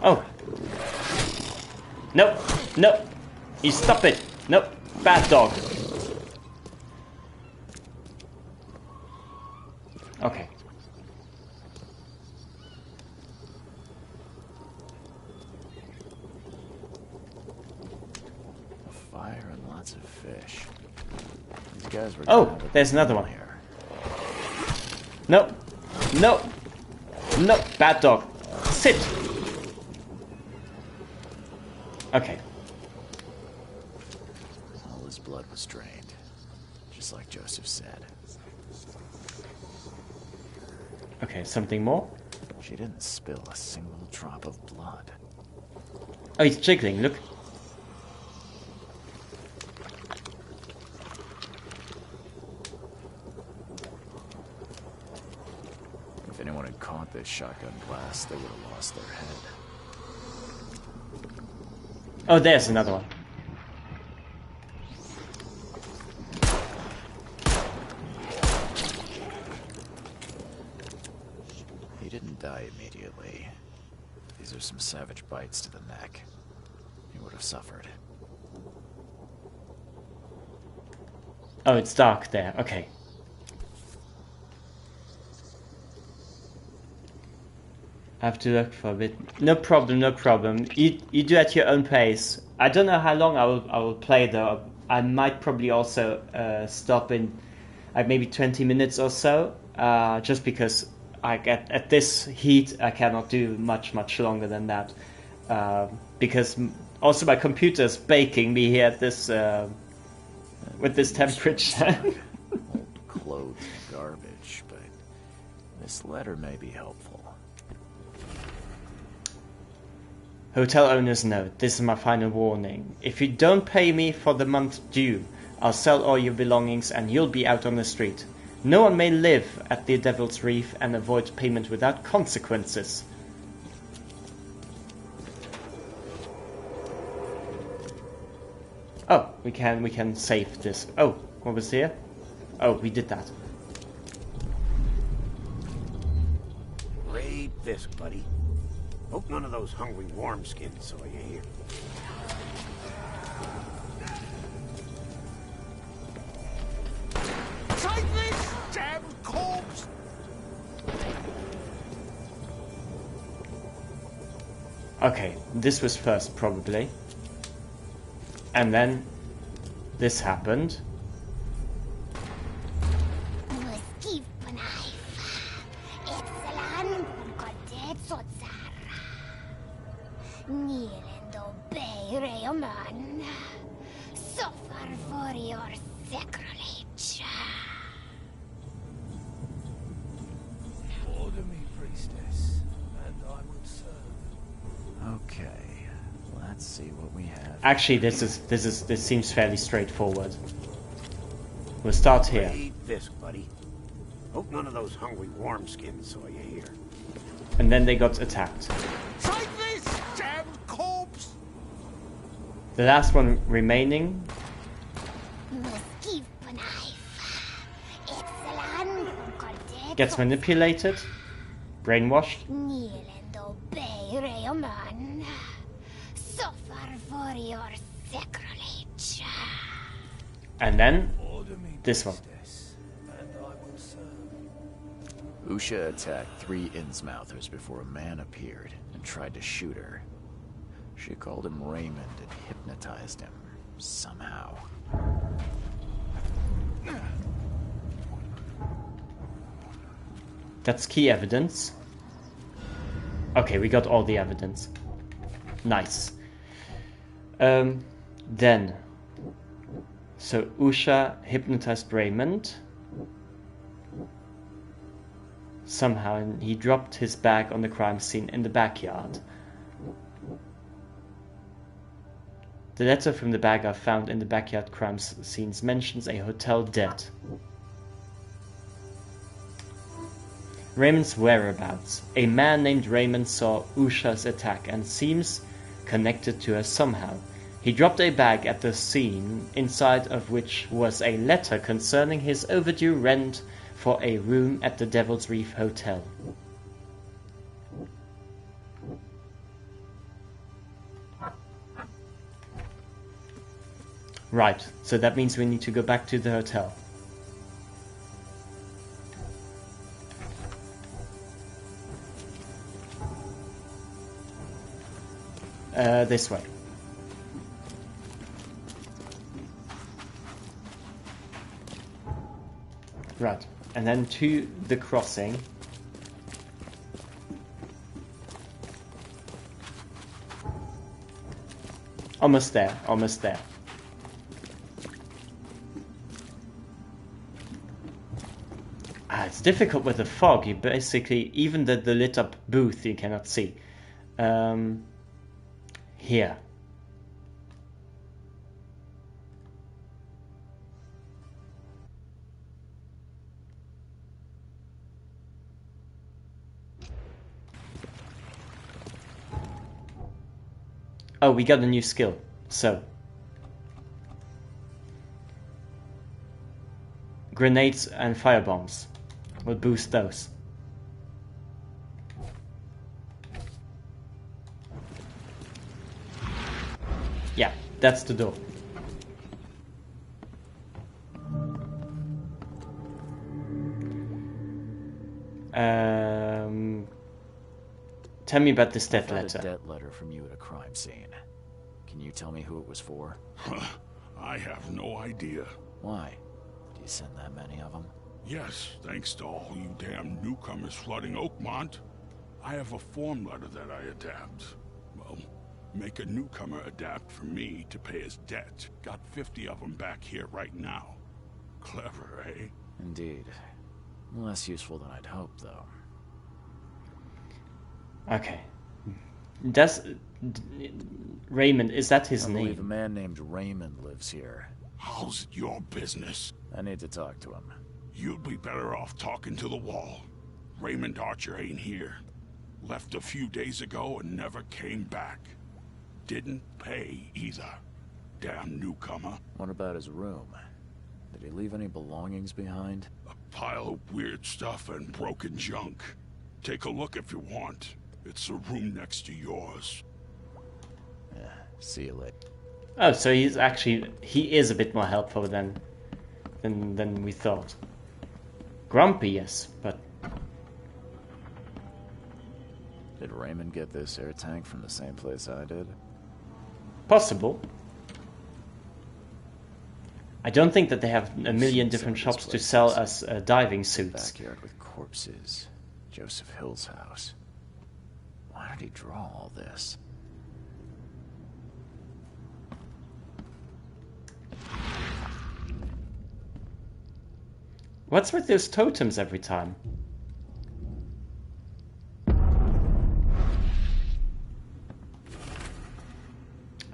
Oh. Nope. Nope. You stop it. Nope. Bad dog. Okay. A fire and lots of fish. These guys were. Oh, there's another one here. Nope. Nope. Nope. Bad dog. Sit. Okay. All his blood was drained, just like Joseph said. Okay, something more? She didn't spill a single drop of blood. Oh, he's jiggling, look. If anyone had caught this shotgun blast, they would have lost their head. Oh, there's another one. He didn't die immediately. These are some savage bites to the neck. He would have suffered. Oh, it's dark there. Okay. I have to look for a bit. No problem, no problem. You do at your own pace. I don't know how long I will play though. I might probably also stop in like maybe 20 minutes or so. Just because at this heat I cannot do much longer than that. Because also my computer is baking me here at this with this temperature. Old clothes and garbage, but this letter may be helpful. Hotel owner's note. This is my final warning. If you don't pay me for the month due, I'll sell all your belongings and you'll be out on the street. No one may live at the Devil's Reef and avoid payment without consequences. Oh, we can save this. Oh, what was here? Oh, we did that. Read this, buddy. Hope none of those hungry worm skins saw you here. Take this, damn corpse! Okay, this was first probably. And then this happened. Suffer for your sacrilege. Order me, priestess, and I will serve. Okay, let's see what we have. Actually, this seems fairly straightforward. We'll start here. Read this, buddy. Hope none of those hungry worm skins saw you here. And then they got attacked. Take this, damn corpse! The last one remaining. Gets manipulated, brainwashed, and then this one. Usha attacked 3 Innsmouthers before a man appeared and tried to shoot her. She called him Raymond and hypnotized him, somehow. That's key evidence. Okay, we got all the evidence. Nice. Then. So Usha hypnotized Raymond. Somehow, and he dropped his bag on the crime scene in the backyard. The letter from the bag I found in the backyard crime scenes mentions a hotel dead. Raymond's whereabouts. A man named Raymond saw Usha's attack and seems connected to her somehow. He dropped a bag at the scene, inside of which was a letter concerning his overdue rent for a room at the Devil's Reef Hotel. Right, so that means we need to go back to the hotel. This way. Right, and then to the crossing. Almost there, almost there. It's difficult with the fog. You basically, even the lit up booth you cannot see. Here. Oh, we got a new skill. So. Grenades and firebombs. We'll boost those. Yeah, that's the door. Tell me about this death letter. I found a death letter from you at a crime scene. Can you tell me who it was for? I have no idea. Why? Do you send that many of them? Yes, thanks to all you damn newcomers flooding Oakmont. I have a form letter that I adapt. Well, make a newcomer adapt for me to pay his debt. Got 50 of them back here right now. Clever, eh? Indeed. Less useful than I'd hoped, though. Okay. Raymond, is that his name? I believe a man named Raymond lives here. How's it your business? I need to talk to him. You'd be better off talking to the wall. Raymond Archer ain't here. Left a few days ago and never came back. Didn't pay either. Damn newcomer. What about his room? Did he leave any belongings behind? A pile of weird stuff and broken junk. Take a look if you want. It's the room next to yours. Yeah, see you later. Oh, so he is a bit more helpful than we thought. Grumpy, yes, but... Did Raymond get this air tank from the same place I did? Possible. I don't think that they have a million different shops to sell us diving suits. Backyard with corpses. Joseph Hill's house. Why did he draw all this? What's with those totems every time?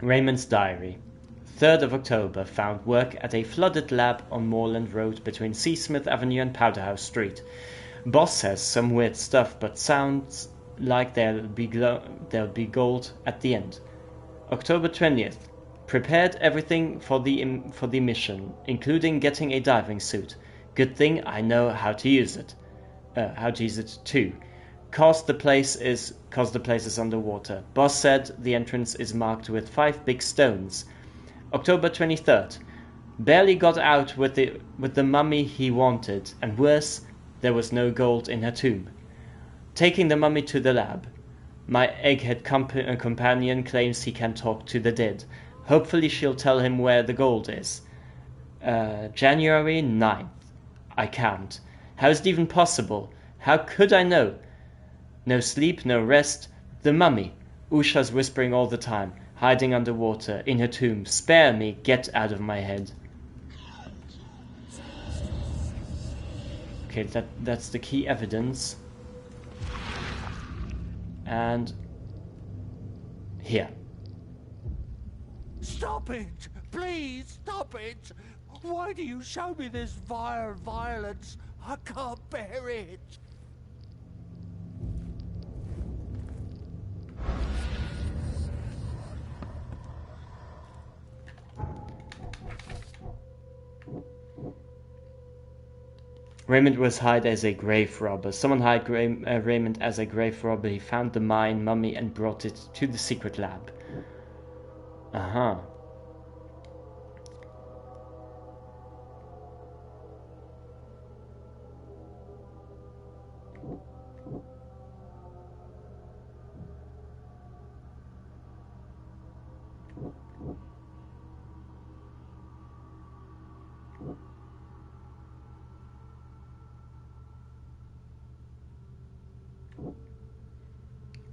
Raymond's diary. 3rd of October, found work at a flooded lab on Moorland Road between Seasmith Avenue and Powderhouse Street. Boss says some weird stuff, but sounds like there'll be gold at the end. October 20th. Prepared everything for the mission, including getting a diving suit. Good thing I know how to use it. How to use it too. Cause the place is underwater. Boss said the entrance is marked with 5 big stones. October 23rd. Barely got out with the mummy he wanted, and worse, there was no gold in her tomb. Taking the mummy to the lab. My egghead companion claims he can talk to the dead. Hopefully she'll tell him where the gold is. January 9th. I can't. How is it even possible? How could I know? No sleep, no rest. The mummy. Usha's whispering all the time, hiding underwater, in her tomb. Spare me, get out of my head. Okay, that's the key evidence. And here. Stop it! Please stop it! Why do you show me this vile violence? I can't bear it! Raymond was hired as a grave robber. Someone hired Raymond as a grave robber. He found the mummy and brought it to the secret lab. Uh-huh.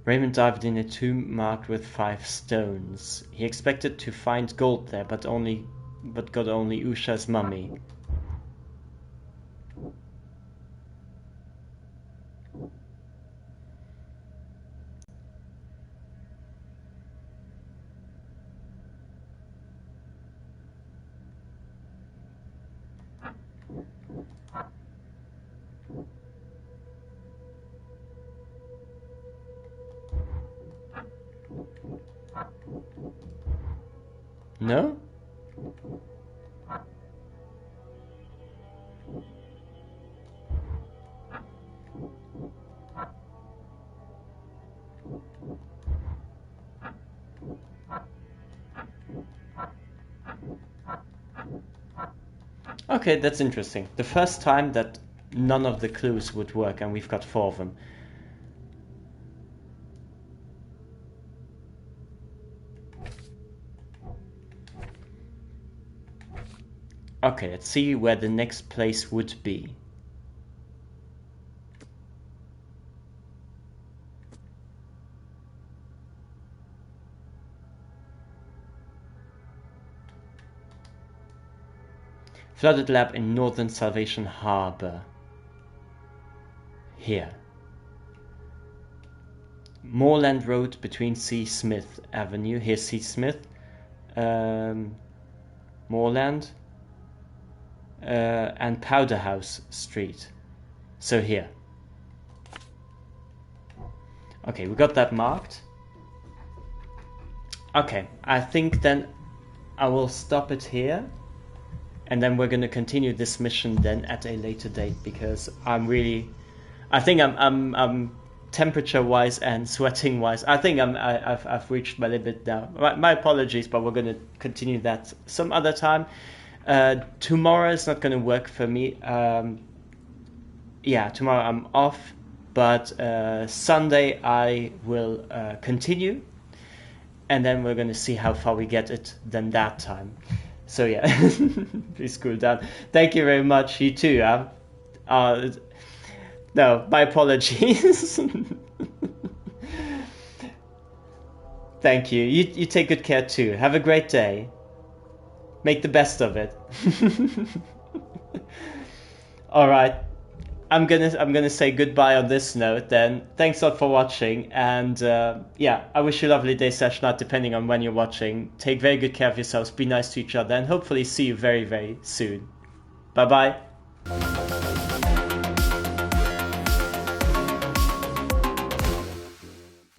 Raymond dived in a tomb marked with 5 stones. He expected to find gold there, but got only Usha's mummy. No? Okay, that's interesting. The first time that none of the clues would work, and we've got 4 of them. Okay, let's see where the next place would be. Flooded lab in northern Salvation Harbor. Here. Moorland Road between C. Smith Avenue. Here's C. Smith. Moorland. And Powderhouse Street. So here. Okay, we got that marked. Okay, I think then I will stop it here. And then we're going to continue this mission then at a later date, because I think I'm temperature-wise and sweating-wise, I think I've reached my limit now. My apologies, but we're going to continue that some other time. Tomorrow is not going to work for me. Yeah, tomorrow I'm off, but Sunday I will continue, and then we're going to see how far we get it then that time. So yeah, please cool down. Thank you very much. You too. No, my apologies. Thank you. You take good care too. Have a great day. Make the best of it. All right. I'm gonna say goodbye on this note then. Thanks a lot for watching, and yeah, I wish you a lovely day / night depending on when you're watching. Take very good care of yourselves, be nice to each other, and hopefully see you very, very soon. Bye bye.